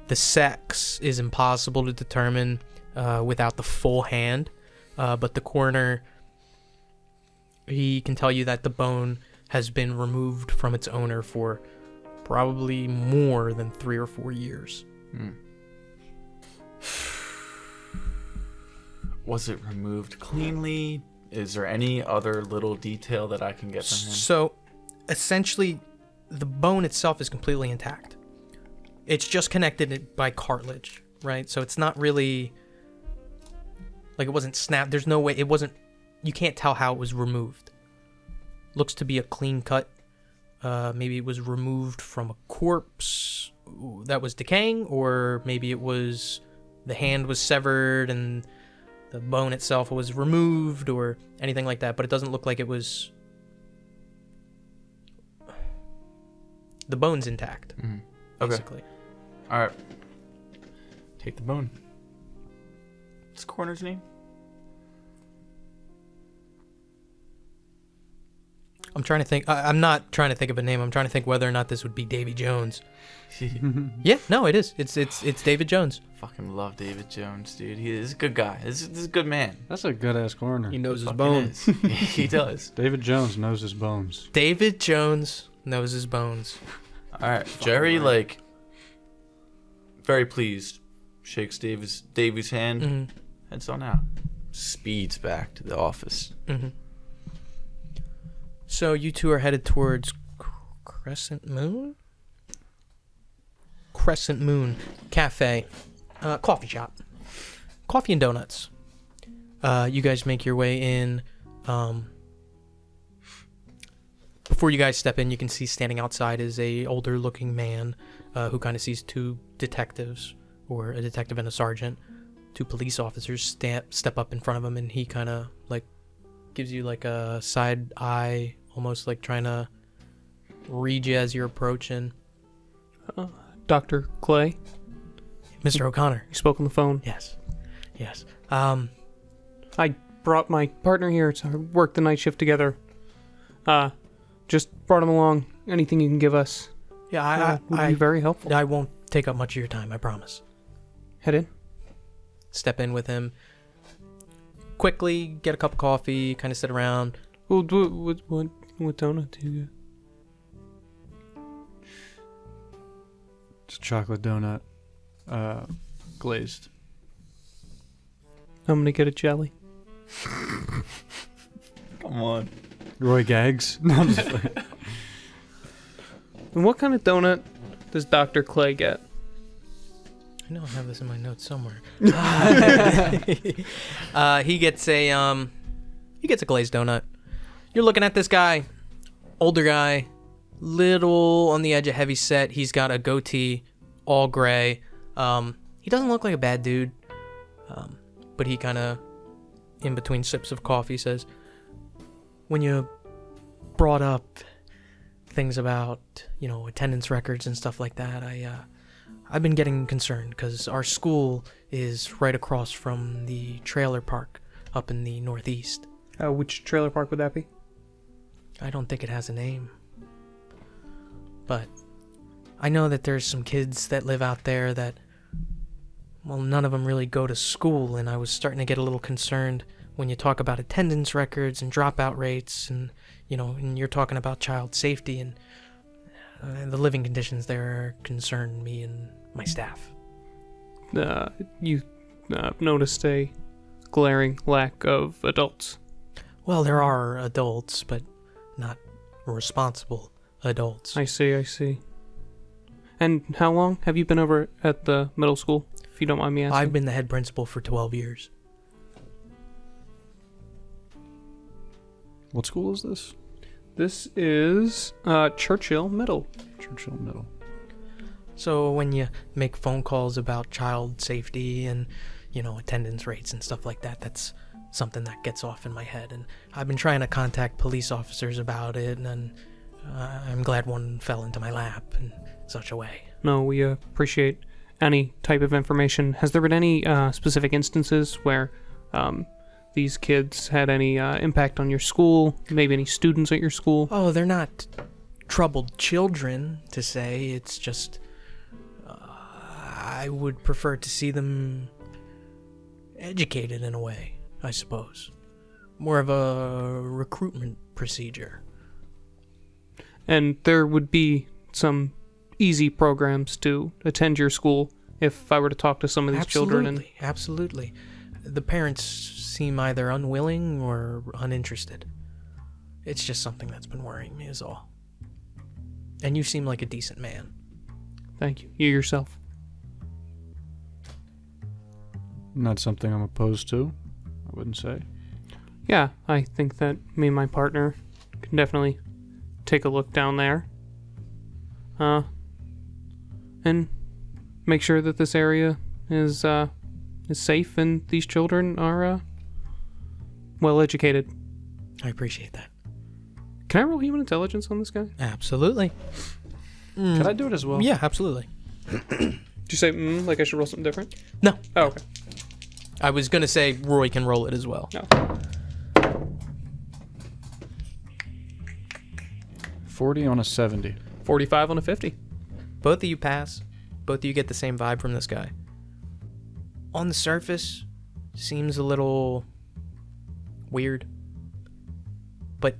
The sex is impossible to determine without the full hand, but the coroner, he can tell you that the bone has been removed from its owner for probably more than 3 or 4 years. Was it removed cleanly? Is there any other little detail that I can get from him? So, essentially, the bone itself is completely intact. It's just connected by cartilage, right? So it's not really like it wasn't snapped. There's no way it wasn't. You can't tell how it was removed. Looks to be a clean cut. Maybe it was removed from a corpse that was decaying, or maybe it was the hand was severed and the bone itself was removed, or anything like that. But it doesn't look like it was. The bone's intact, basically. Okay. All right. Take the bone. What's the coroner's name? I'm trying to think. I'm not trying to think of a name. I'm trying to think whether or not this would be Davy Jones. Yeah, no, it is. It's David Jones. Fucking love David Jones, dude. He is a good guy. This is a good man. That's a good ass coroner. He knows his Fucking bones. is. He does. David Jones knows his bones. David Jones knows his bones. All right, Jerry, like, very pleased, shakes Davy's hand, heads on out, speeds back to the office. So you two are headed towards Crescent Moon Cafe, coffee shop, coffee and donuts. You guys make your way in. Before you guys step in, you can see standing outside is a older looking man who kind of sees two detectives, or a detective and a sergeant. Two police officers step up in front of him, and he kind of like gives you like a side eye, almost like trying to read you as you're approaching. Dr. Clay, Mr. O'Connor. you spoke on the phone. Yes. I brought my partner here to work the night shift together. Just brought him along. Anything you can give us Yeah, would be very helpful. I won't take up much of your time, I promise. Head in. Step in with him. Quickly get a cup of coffee, kind of sit around. Well, what donut do you get? It's a chocolate donut, glazed. I'm gonna get a jelly. Come on. Roy gags. No, I'm just like, And what kind of donut does Dr. Clay get? I know I have this in my notes somewhere. He gets a glazed donut. You're looking at this guy, older guy, little on the edge of heavy set. He's got a goatee, all gray. He doesn't look like a bad dude, but he kind of, in between sips of coffee, says, when you brought up things about, attendance records and stuff like that, I've been getting concerned because our school is right across from the trailer park up in the northeast. Which trailer park would that be? I don't think it has a name, but I know that there's some kids that live out there that well, none of them really go to school, and I was starting to get a little concerned when you talk about attendance records and dropout rates, and and you're talking about child safety, and the living conditions there concern me and my staff. You noticed a glaring lack of adults. Well, there are adults, but not responsible adults. I see. And how long have you been over at the middle school, if you don't mind me asking? I've been the head principal for 12 years. What school is this? This is Churchill Middle. Churchill Middle. So when you make phone calls about child safety and, attendance rates and stuff like that, that's something that gets off in my head. And I've been trying to contact police officers about it, and I'm glad one fell into my lap in such a way. No, we appreciate any type of information. Has there been any specific instances where these kids had any impact on your school? Maybe any students at your school? Oh, they're not troubled children, to say. It's just I would prefer to see them educated in a way, I suppose. More of a recruitment procedure. And there would be some easy programs to attend your school if I were to talk to some of these children. And Absolutely. The parents seem either unwilling or uninterested. It's just something that's been worrying me is all. And you seem like a decent man. Thank you. You yourself. Not something I'm opposed to, I wouldn't say. Yeah, I think that me and my partner can definitely take a look down there. And make sure that this area is safe and these children are well educated. I appreciate that. Can I roll human intelligence on this guy? Absolutely. Can I do it as well? Yeah, absolutely. Did you say like I should roll something different? No. Oh, okay. I was going to say Roy can roll it as well. No. 40 on a 70. 45 on a 50. Both of you pass. Both of you get the same vibe from this guy. On the surface, seems a little weird. But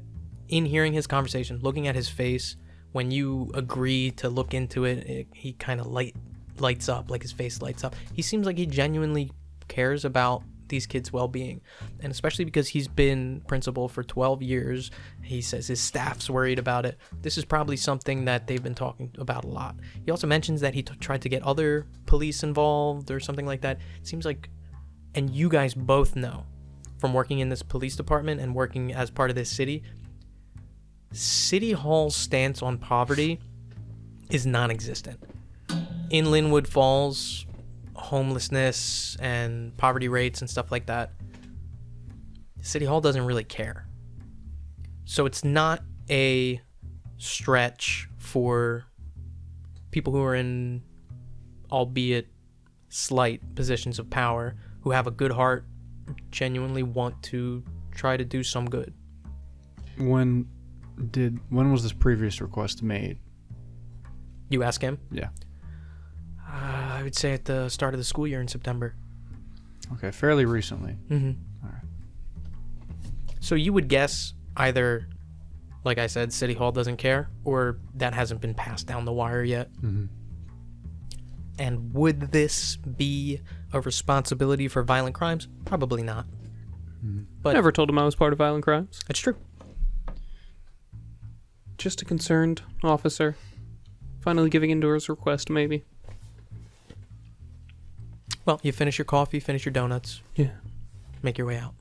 in hearing his conversation, looking at his face, when you agree to look into it, he kind of lights up, like his face lights up. He seems like he genuinely cares about these kids' well-being, and especially because he's been principal for 12 years. He says his staff's worried about it. This is probably something that they've been talking about a lot. He also mentions that he tried to get other police involved or something like that. It seems like, and you guys both know from working in this police department and working as part of this city Hall's stance on poverty is non-existent. In Linwood Falls, homelessness and poverty rates and stuff like that, City Hall doesn't really care. So it's not a stretch for people who are in, albeit slight, positions of power, who have a good heart, genuinely want to try to do some good. When was this previous request made? You ask him? Yeah. I would say at the start of the school year in September. Okay, fairly recently. Mm-hmm. All right. So you would guess either, like I said, City Hall doesn't care, or that hasn't been passed down the wire yet. Mm-hmm. And would this be a responsibility for violent crimes? Probably not. Mm-hmm. But never told him I was part of violent crimes. It's true. Just a concerned officer. Finally giving in to his request, maybe. Well, you finish your coffee, finish your donuts. Yeah. Make your way out.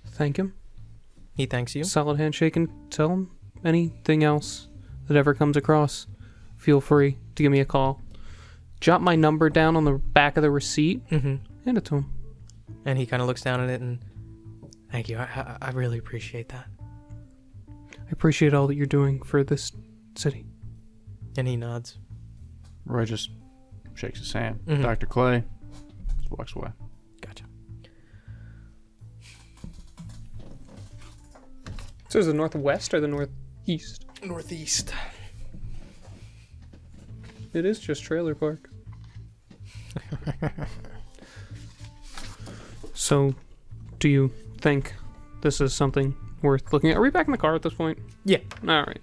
Thank him. He thanks you. Solid handshake, and tell him anything else that ever comes across. Feel free to give me a call. Jot my number down on the back of the receipt. Mm-hmm. Hand it to him. And he kind of looks down at it and, thank you. I really appreciate that. I appreciate all that you're doing for this city. And he nods. Roy just shakes his hand. Mm-hmm. Dr. Clay just walks away. Gotcha. So is it the northwest or the northeast? Northeast. It is just trailer park. So, do you think this is something worth looking at? Are we back in the car at this point? Yeah. All right.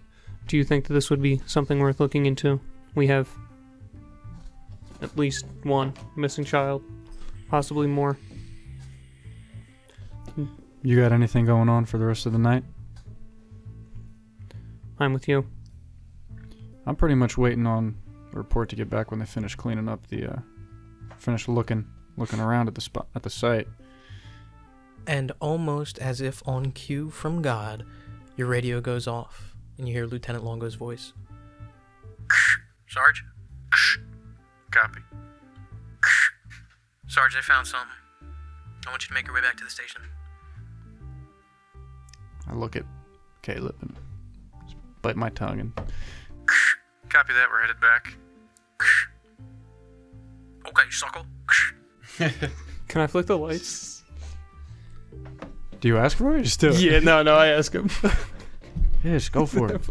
Do you think that this would be something worth looking into? We have at least one missing child, possibly more. You got anything going on for the rest of the night? I'm with you. I'm pretty much waiting on the report to get back when they finish cleaning up finish looking around at the spot at the site. And almost as if on cue from God, your radio goes off, and you hear Lieutenant Longo's voice. Sarge? Copy. Sarge, I found something. I want you to make your way back to the station. I look at Caleb and just bite my tongue and Copy that, we're headed back. Okay, suckle. Can I flick the lights? do you ask for it or just do it? Yeah, no, I ask him. Yeah, just go for it.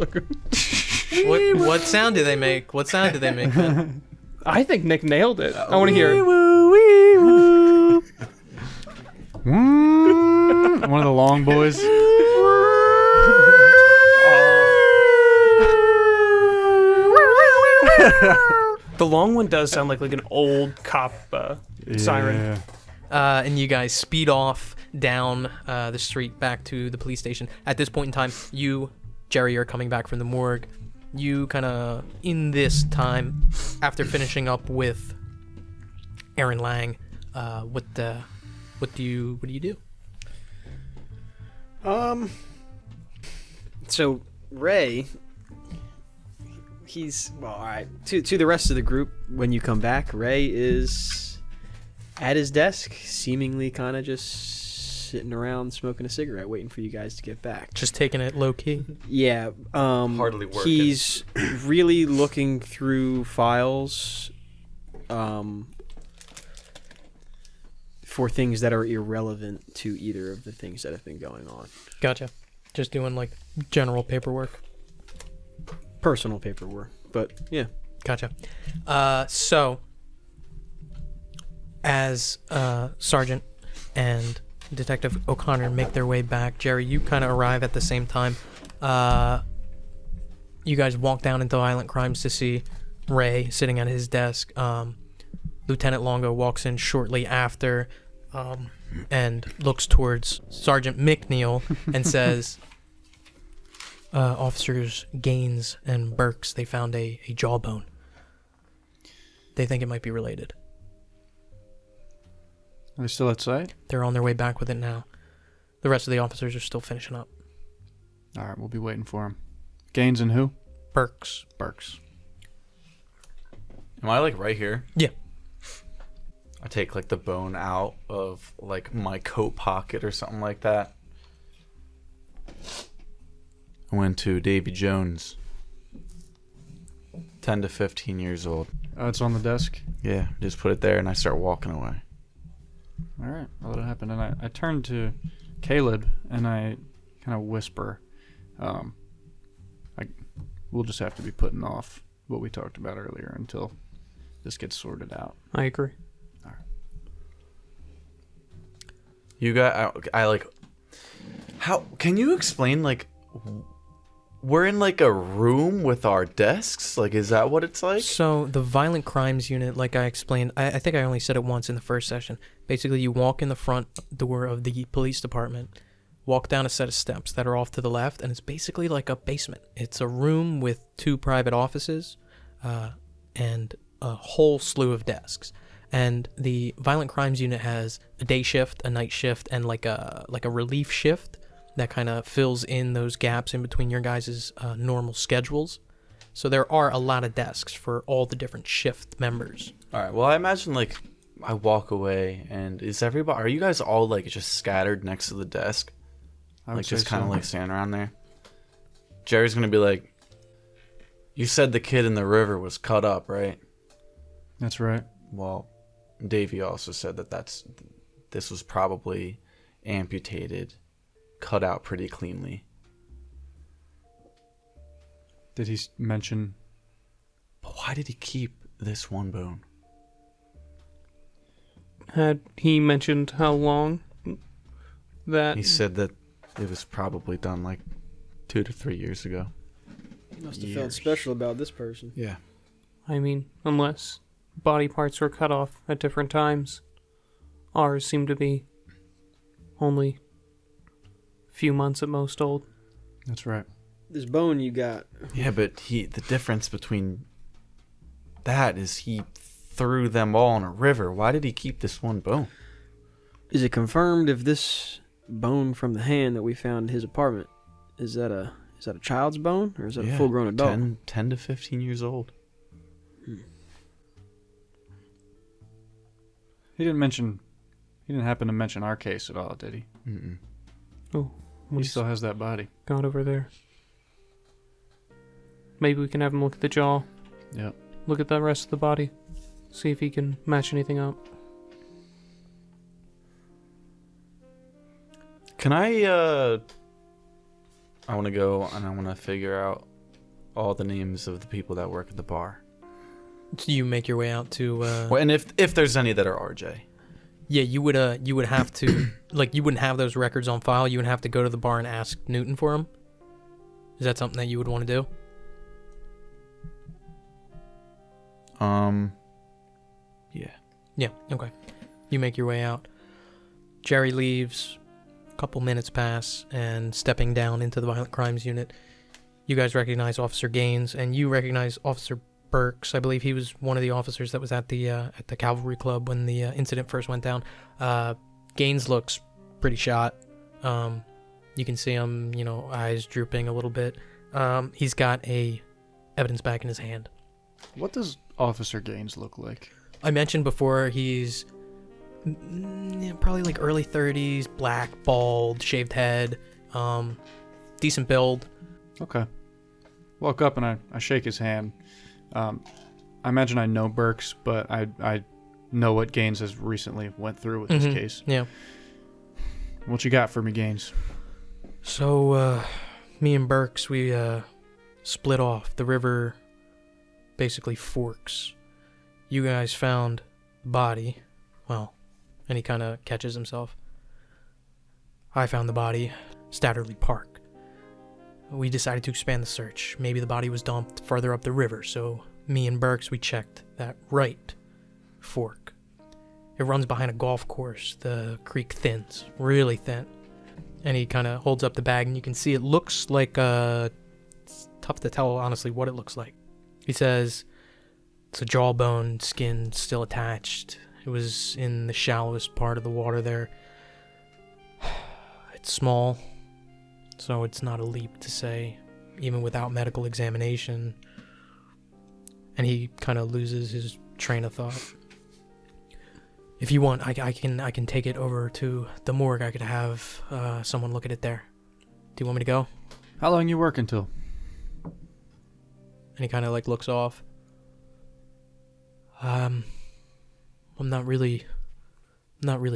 What sound do they make? What sound do they make then? I think Nick nailed it. I want to hear it. One of the long boys. The long one does sound like an old cop siren. And you guys speed off down the street back to the police station. At this point in time, you, Jerry, are coming back from the morgue. You kind of, in this time, after finishing up with Aaron Lang, what do you do? So Ray, he's all right. To the rest of the group, when you come back, Ray is at his desk, seemingly kind of just sitting around smoking a cigarette, waiting for you guys to get back. Just taking it low key. Yeah. Hardly working. He's really looking through files, for things that are irrelevant to either of the things that have been going on. Gotcha. Just doing like general paperwork. Personal paperwork, but yeah. Gotcha. So, as Sergeant and Detective O'Connor make their way back, Jerry, you kind of arrive at the same time. You guys walk down into Violent Crimes to see Ray sitting at his desk. Lieutenant Longo walks in shortly after and looks towards Sergeant McNeil and says, Officers Gaines and Burks, they found a jawbone. They think it might be related. Are they still outside? They're on their way back with it now. The rest of the officers are still finishing up. All right, we'll be waiting for him. Gaines and who? Burks. Am I like right here? Yeah. I take like the bone out of like my coat pocket or something like that. I went to Davy Jones. 10 to 15 years old. Oh, it's on the desk? Yeah, just put it there and I start walking away. All right, I'll let it happen. And I turn to Caleb and I kind of whisper, we'll just have to be putting off what we talked about earlier until this gets sorted out. I agree. All right. You got, I like, how, can you explain, like, we're in like a room with our desks? Like, is that what it's like? So the Violent Crimes Unit, like I explained, I think I only said it once in the first session. Basically, you walk in the front door of the police department, walk down a set of steps that are off to the left, and it's basically like a basement. It's a room with 2 private offices and a whole slew of desks. And the Violent Crimes Unit has a day shift, a night shift, and like a relief shift that kind of fills in those gaps in between your guys' normal schedules. So there are a lot of desks for all the different shift members. All right. Well, I imagine like I walk away and are you guys all like just scattered next to the desk? Like just kind of like standing around there? Jerry's going to be like, you said the kid in the river was cut up, right? That's right. Well, Davey also said that this was probably amputated, cut out pretty cleanly. Did he mention? But why did he keep this one bone? Had he mentioned how long that... He said that it was probably done like 2 to 3 years ago. Must have felt special about this person. Yeah. I mean, unless body parts were cut off at different times. Ours seem to be only a few months at most old. That's right. This bone you got. Yeah, but the difference between that is he threw them all in a river. Why did he keep this one bone? Is it confirmed if this bone from the hand that we found in his apartment, is that a child's bone or is that a full-grown adult? 10 to 15 years old. He didn't happen to mention our case at all, did he? Mm-mm. Oh, He still has that body. got over there. Maybe we can have him look at the jaw. Yep. Look at the rest of the body. See if he can match anything up. Can I want to go and I want to figure out all the names of the people that work at the bar. So you make your way out to. Well, and if there's any that are RJ. Yeah, you would have to like you wouldn't have those records on file. You would have to go to the bar and ask Newton for them. Is that something that you would want to do? Yeah. Yeah. Okay. You make your way out. Jerry leaves. A couple minutes pass, and stepping down into the violent crimes unit, you guys recognize Officer Gaines, and you recognize Officer Burks. I believe he was one of the officers that was at the cavalry club when the incident first went down. Gaines looks pretty shot. You can see him, eyes drooping a little bit. He's got a evidence bag in his hand. What does Officer Gaines look like? I mentioned before he's probably like early 30s, black, bald, shaved head, decent build. Okay. Walk up and I shake his hand. I imagine I know Burks, but I know what Gaines has recently went through with this case. Yeah. What you got for me, Gaines? So, me and Burks, we split off. The river basically forks. You guys found the body. Well, and he kind of catches himself. I found the body, Statterley Park. We decided to expand the search. Maybe the body was dumped further up the river, so me and Burks, we checked that right fork. It runs behind a golf course. The creek thins, really thin. And he kind of holds up the bag, and you can see it looks like it's tough to tell, honestly, what it looks like. He says it's a jawbone, skin still attached. It was in the shallowest part of the water there. It's small, so it's not a leap to say, even without medical examination. And he kind of loses his train of thought. If you want, I can take it over to the morgue. I could have someone look at it there. Do you want me to go? How long you working till? And he kind of like looks off. I'm not really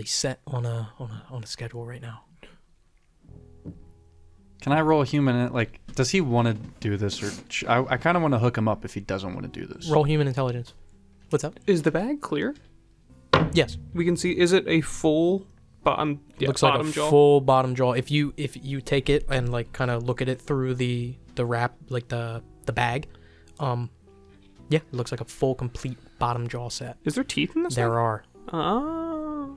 set on a schedule right now. Can I roll a human? Like, does he want to do this, or I kind of want to hook him up if he doesn't want to do this. Roll human intelligence. What's up? Is the bag clear? Yes. We can see. Is it a full bottom? Yeah, looks bottom like a jaw? full bottom jaw. If you take it and like kind of look at it through the wrap, like the bag, yeah, it looks like a full complete bottom jaw set. Is there teeth in this? There thing? are. Oh.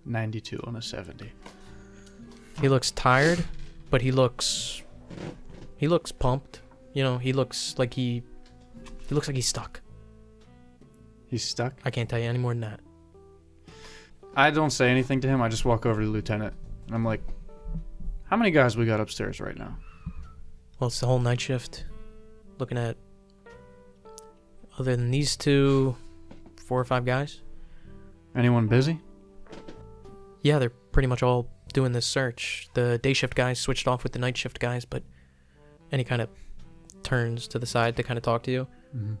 92 on a 70. He looks tired, but he looks pumped. He looks like he's stuck. He's stuck? I can't tell you any more than that. I don't say anything to him. I just walk over to the lieutenant, and I'm like, how many guys we got upstairs right now? Well, it's the whole night shift. Looking at, other than these two, 4 or 5 guys. Anyone busy? Yeah, they're pretty much all doing this search. The day shift guys switched off with the night shift guys, and he kind of turns to the side to kind of talk to you. Mm-hmm.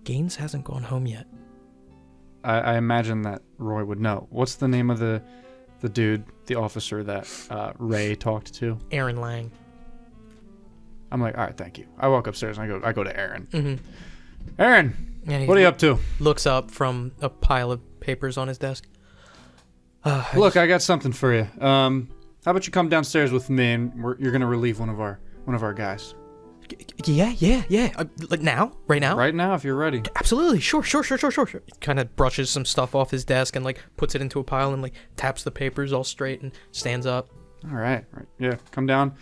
Gaines hasn't gone home yet. I imagine that Roy would know. What's the name of the dude, the officer that Ray talked to? Aaron Lang. I'm like, all right, thank you. I walk upstairs and I go to Aaron. Mm-hmm. Aaron, And he what are you up to? Looks up from a pile of papers on his desk. Look, I got something for you. How about you come downstairs with me, and you're gonna relieve one of our guys. Yeah. Like now? Right now? Right now, if you're ready. Absolutely. Sure. He kind of brushes some stuff off his desk and like puts it into a pile and like taps the papers all straight and stands up. All right. Yeah, come down.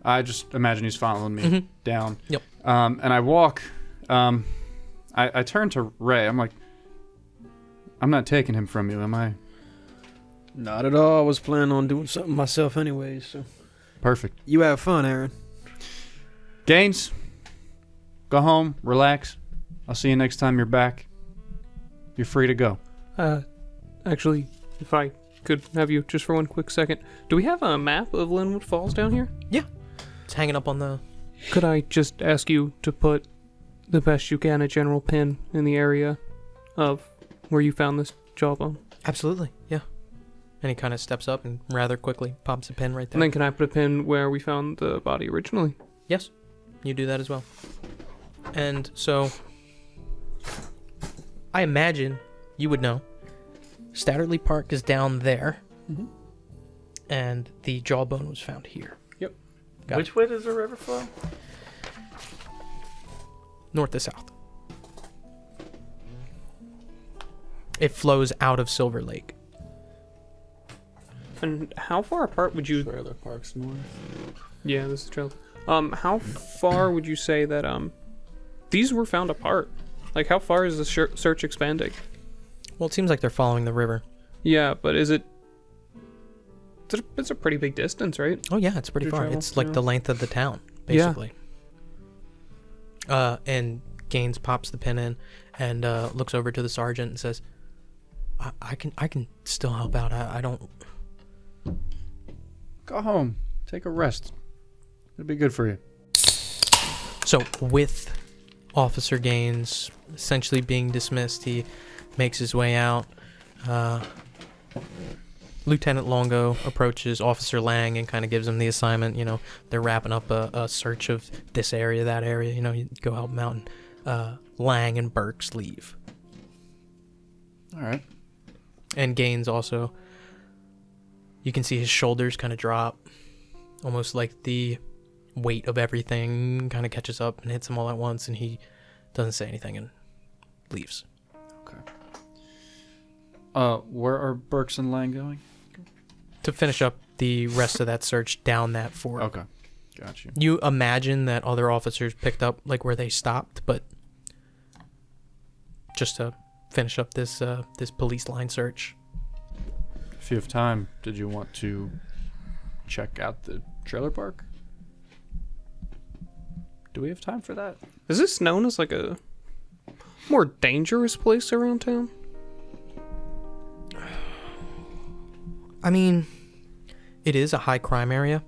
I just imagine he's following me down. Yep. And I walk. I turn to Ray. I'm like, I'm not taking him from you, am I? Not at all. I was planning on doing something myself anyways. So. Perfect. You have fun, Aaron. Gaines, go home, relax. I'll see you next time you're back. You're free to go. Actually, if I could have you just for one quick second. Do we have a map of Linwood Falls down here? Yeah. It's hanging up on the... Could I just ask you to put the best you can a general pin in the area of where you found this jawbone? Absolutely, yeah. And he kind of steps up and rather quickly pops a pin right there. And then can I put a pin where we found the body originally? Yes, you do that as well. And so, I imagine you would know. Statterley Park is down there. Mm-hmm. And the jawbone was found here. Yep. Which way does the river flow? North to south. It flows out of Silver Lake. And how far apart would you... Trailer Park's north. Yeah, this is trailer. How far would you say that these were found apart? Like, how far is the search expanding? Well, it seems like they're following the river. Yeah, but is it... It's a pretty big distance, right? Oh yeah, it's pretty To far. travel, It's like yeah. the length of the town, basically. And Gaines pops the pin in and looks over to the sergeant and says, I can still help out. I don't... Go home. Take a rest. It'll be good for you. So with Officer Gaines essentially being dismissed, he makes his way out. Lieutenant Longo approaches Officer Lang and kind of gives him the assignment. You know, they're wrapping up a search of this area, that area. You know, you go help him out, and Lang and Burks leave. All right. And Gaines also, you can see his shoulders kind of drop, almost like the weight of everything kind of catches up and hits him all at once, and he doesn't say anything and leaves. Okay. Where are Burks and Lang going? To finish up the rest of that search down that fort. Okay. Got you. You imagine that other officers picked up like where they stopped, but just to finish up this police line search. If you have time, did you want to check out the trailer park? Do we have time for that? Is this known as like a more dangerous place around town? I mean, it is a high crime area,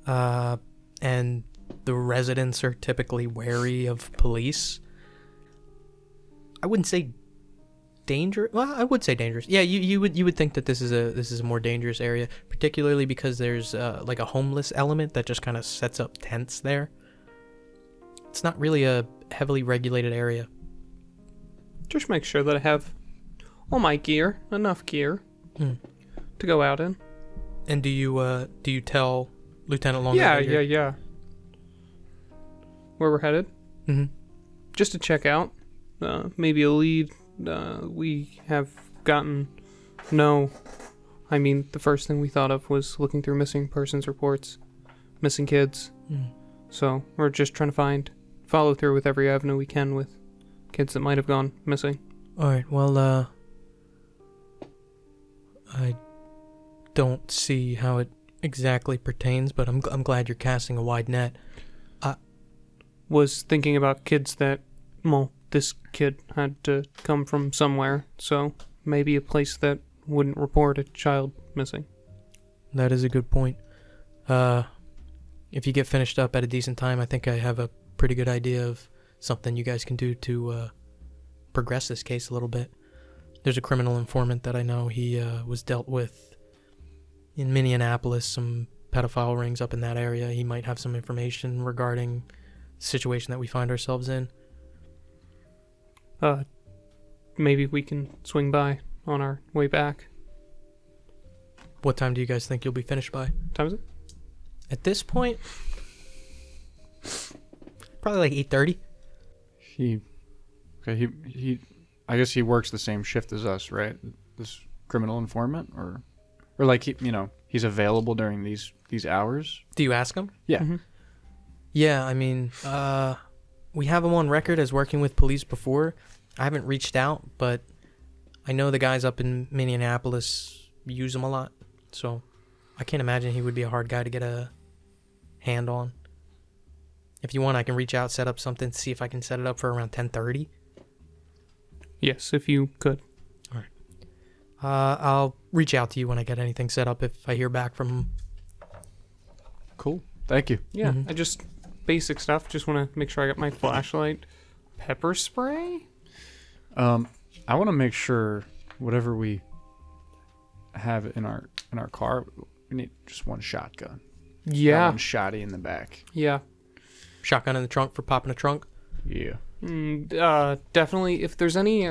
and the residents are typically wary of police. I wouldn't say dangerous. Well, I would say dangerous. Yeah, you would think that this is a more dangerous area, particularly because there's like a homeless element that just kind of sets up tents there. It's not really a heavily regulated area. Just make sure that I have all my gear, enough gear to go out in. And do you tell Lieutenant Longo? Yeah. Where we're headed? Mm-hmm. Just to check out, maybe a lead. We have gotten no. I mean, the first thing we thought of was looking through missing persons reports, missing kids. So we're just trying to follow through with every avenue we can with kids that might have gone missing. All right. Well, I don't see how it exactly pertains, but I'm glad you're casting a wide net. Was thinking about kids that, well, this kid had to come from somewhere, so maybe a place that wouldn't report a child missing. That is a good point. If you get finished up at a decent time, I think I have a pretty good idea of something you guys can do to progress this case a little bit. There's a criminal informant that I know. He was dealt with in Minneapolis, some pedophile rings up in that area. He might have some information regarding the situation that we find ourselves in. Maybe we can swing by on our way back. What time do you guys think you'll be finished by? What time is it? At this point, probably like 8:30. He I guess he works the same shift as us, right? This criminal informant, or like he's available during these hours. Do you ask him? Yeah. Mm-hmm. Yeah, I mean, we have him on record as working with police before. I haven't reached out, but I know the guys up in Minneapolis use him a lot, so I can't imagine he would be a hard guy to get a hand on. If you want, I can reach out, set up something, see if I can set it up for around 10:30. Yes, if you could. All right. I'll reach out to you when I get anything set up if I hear back from him. Cool. Thank you. Yeah, Mhm. I just basic stuff. Just want to make sure I got my flashlight, pepper spray. I want to make sure whatever we have in our car, we need just one shotgun. Yeah. One shotty in the back. Yeah. Shotgun in the trunk for popping a trunk. Yeah. Definitely. If there's any,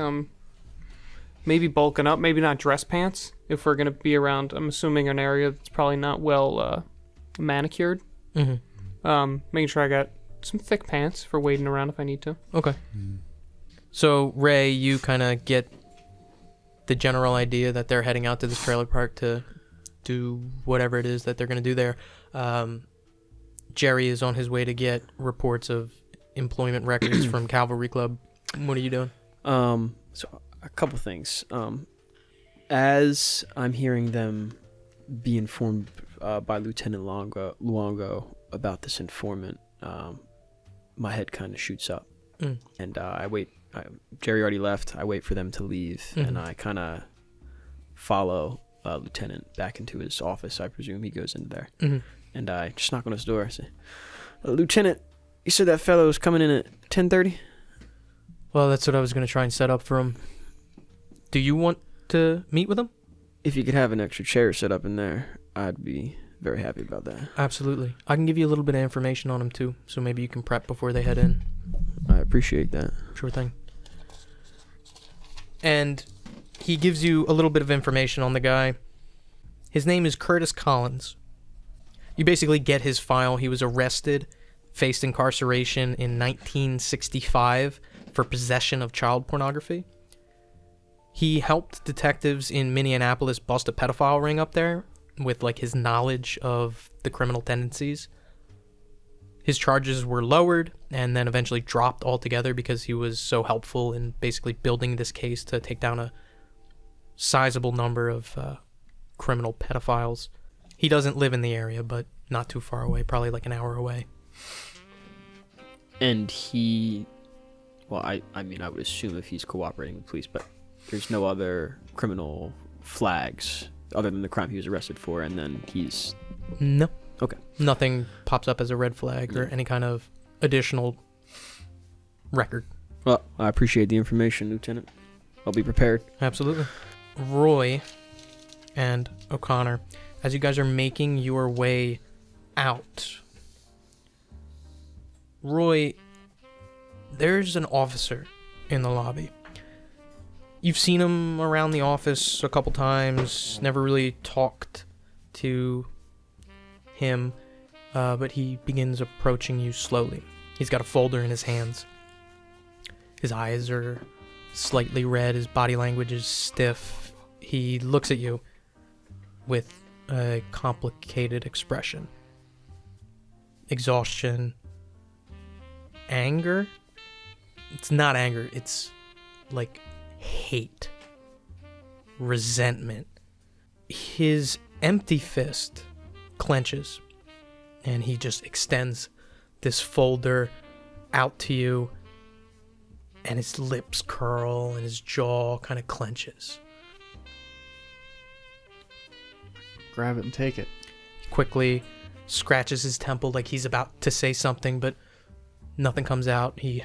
maybe bulking up, maybe not dress pants. If we're gonna be around, I'm assuming an area that's probably not well manicured. Mm-hmm. Making sure I got some thick pants for wading around if I need to. Okay. So, Ray, you kind of get the general idea that they're heading out to this trailer park to do whatever it is that they're going to do there. Jerry is on his way to get reports of employment records from Cavalry Club. What are you doing? So a couple things. As I'm hearing them be informed by Lieutenant Luongo about this informant, my head kind of shoots up. And I wait. Jerry already left. I wait for them to leave, and I kind of follow Lieutenant back into his office. I presume he goes into there. And I just knock on his door. I say, Lieutenant, you said that fellow was coming in at 10:30? Well, that's what I was going to try and set up for him. Do you want to meet with him? If you could have an extra chair set up in there, I'd be very happy about that. Absolutely. I can give you a little bit of information on him, too, so maybe you can prep before they head in. I appreciate that. Sure thing. And he gives you a little bit of information on the guy. His name is Curtis Collins. You basically get his file. He was arrested, faced incarceration in 1965 for possession of child pornography. He helped detectives in Minneapolis bust a pedophile ring up there with like his knowledge of the criminal tendencies. His charges were lowered and then eventually dropped altogether because he was so helpful in basically building this case to take down a sizable number of criminal pedophiles. He doesn't live in the area, but not too far away, probably like an hour away. And he, well, I mean, I would assume if he's cooperating with police, but there's no other criminal flags other than the crime he was arrested for, and then he's... No. Okay. Nothing pops up as a red flag or any kind of additional record. Well, I appreciate the information, Lieutenant. I'll be prepared. Absolutely. Roy and O'Connor, as you guys are making your way out, Roy, there's an officer in the lobby. You've seen him around the office a couple times, never really talked to him, but he begins approaching you slowly. He's got a folder in his hands. His eyes are slightly red, his body language is stiff. He looks at you with a complicated expression. Exhaustion. Anger? It's not anger, it's like hate. Resentment. His empty fist clenches and he just extends this folder out to you, and his lips curl and his jaw kind of clenches. Grab it and take it. He quickly scratches his temple like he's about to say something, but nothing comes out. He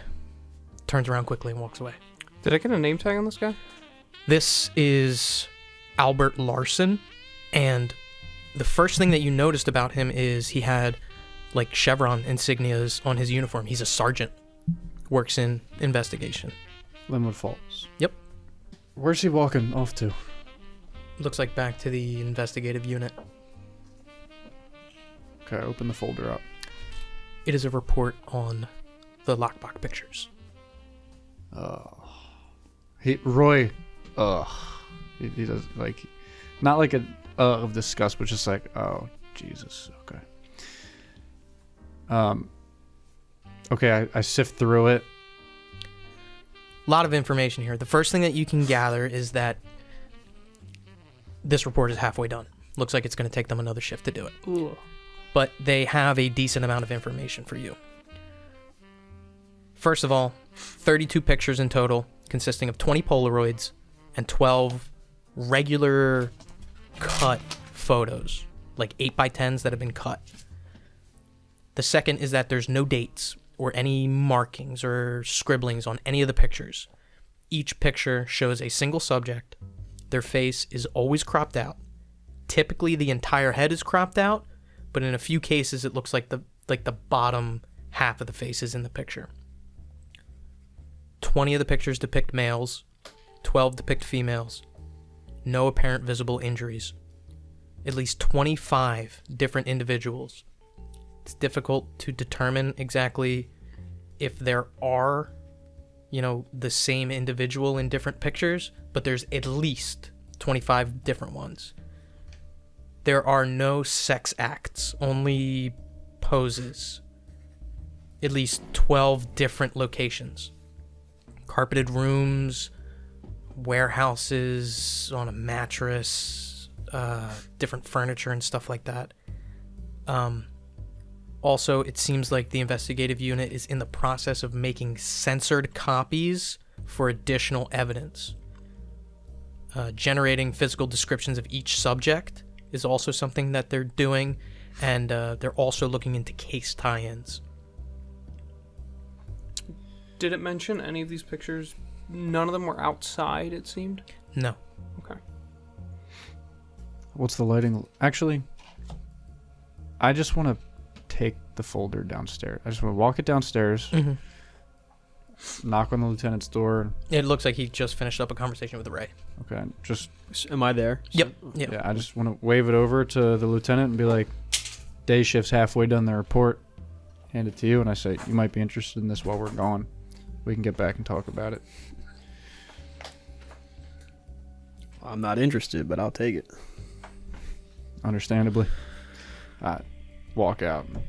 turns around quickly and walks away. Did I get a name tag on this guy? This is Albert Larson, and the first thing that you noticed about him is he had like chevron insignias on his uniform. He's a sergeant, works in investigation. Linwood Falls. Yep. Where's he walking off to? Looks like back to the investigative unit. Okay, open the folder up. It is a report on the lockbox pictures. Roy, he does like, not like a of disgust, but just like, oh Jesus, okay. Okay, I sift through it. A lot of information here. The first thing that you can gather is that this report is halfway done. Looks like it's going to take them another shift to do it. Ooh. But they have a decent amount of information for you. First of all, 32 pictures in total, consisting of 20 Polaroids and 12 regular cut photos, like 8x10s that have been cut. The second is that there's no dates or any markings or scribblings on any of the pictures. Each picture shows a single subject. Their face is always cropped out. Typically, the entire head is cropped out, but in a few cases, it looks like the bottom half of the face is in the picture. 20 of the pictures depict males, 12 depict females. No apparent visible injuries. At least 25 different individuals. It's difficult to determine exactly if there are, the same individual in different pictures, but there's at least 25 different ones. There are no sex acts, only poses. At least 12 different locations. Carpeted rooms, warehouses on a mattress, different furniture and stuff like that. Also, it seems like the investigative unit is in the process of making censored copies for additional evidence. Generating physical descriptions of each subject is also something that they're doing, and they're also looking into case tie-ins. Did it mention any of these pictures? None of them were outside, it seemed? No. Okay. What's the lighting? Actually, I just want to take the folder downstairs. I just want to walk it downstairs, knock on the lieutenant's door. It looks like he just finished up a conversation with Ray. Okay, just... Am I there? Yep. Yeah, I just want to wave it over to the lieutenant and be like, day shift's halfway done the report. Hand it to you, and I say, you might be interested in this while we're gone. We can get back and talk about it. I'm not interested, but I'll take it. Understandably. Walk out and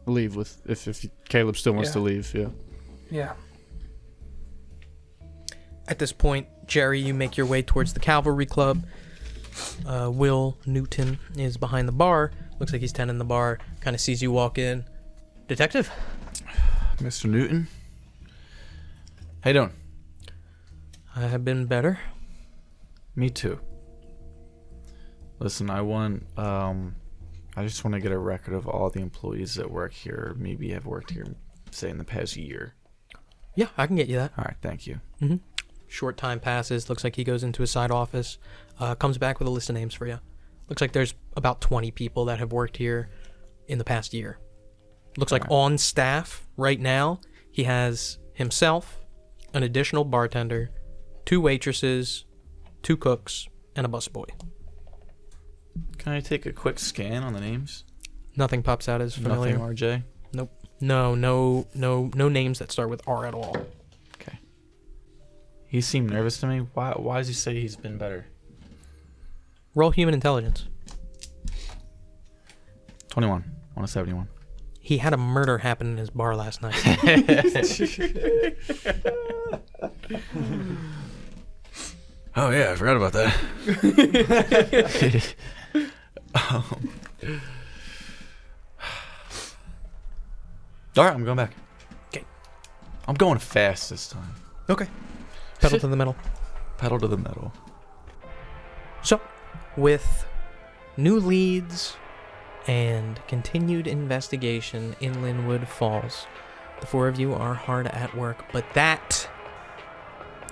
leave with, if Caleb still wants to leave, yeah. Yeah. At this point, Jerry, you make your way towards the Cavalry Club. Will Newton is behind the bar. Looks like he's tending the bar. Kind of sees you walk in. Detective? Mr. Newton? How you doing? I have been better. Me too. Listen, I just want to get a record of all the employees that work here, maybe have worked here, say, in the past year. Yeah, I can get you that. All right, thank you. Mm-hmm. Short time passes. Looks like he goes into his side office. Comes back with a list of names for you. Looks like there's about 20 people that have worked here in the past year. Looks like on staff right now, he has himself, an additional bartender, 2 waitresses, 2 cooks, and a busboy. Can I take a quick scan on the names? Nothing pops out as familiar. Nothing RJ? Nope. No names that start with R at all. Okay. He seemed nervous to me. Why does he say he's been better? Roll human intelligence. 21 on a 71. He had a murder happen in his bar last night. Oh yeah, I forgot about that. All right, I'm going back. Okay. I'm going fast this time. Okay. Pedal to the metal. Pedal to the metal. So, with new leads and continued investigation in Linwood Falls, the 4 of you are hard at work, but that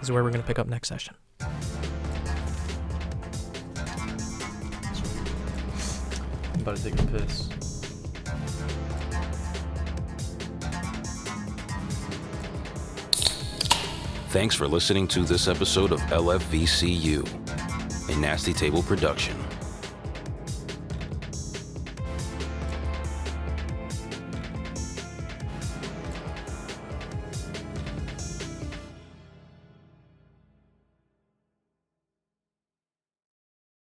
is where we're going to pick up next session. I'm about to take a piss. Thanks for listening to this episode of LFVCU, a Nasty Table production.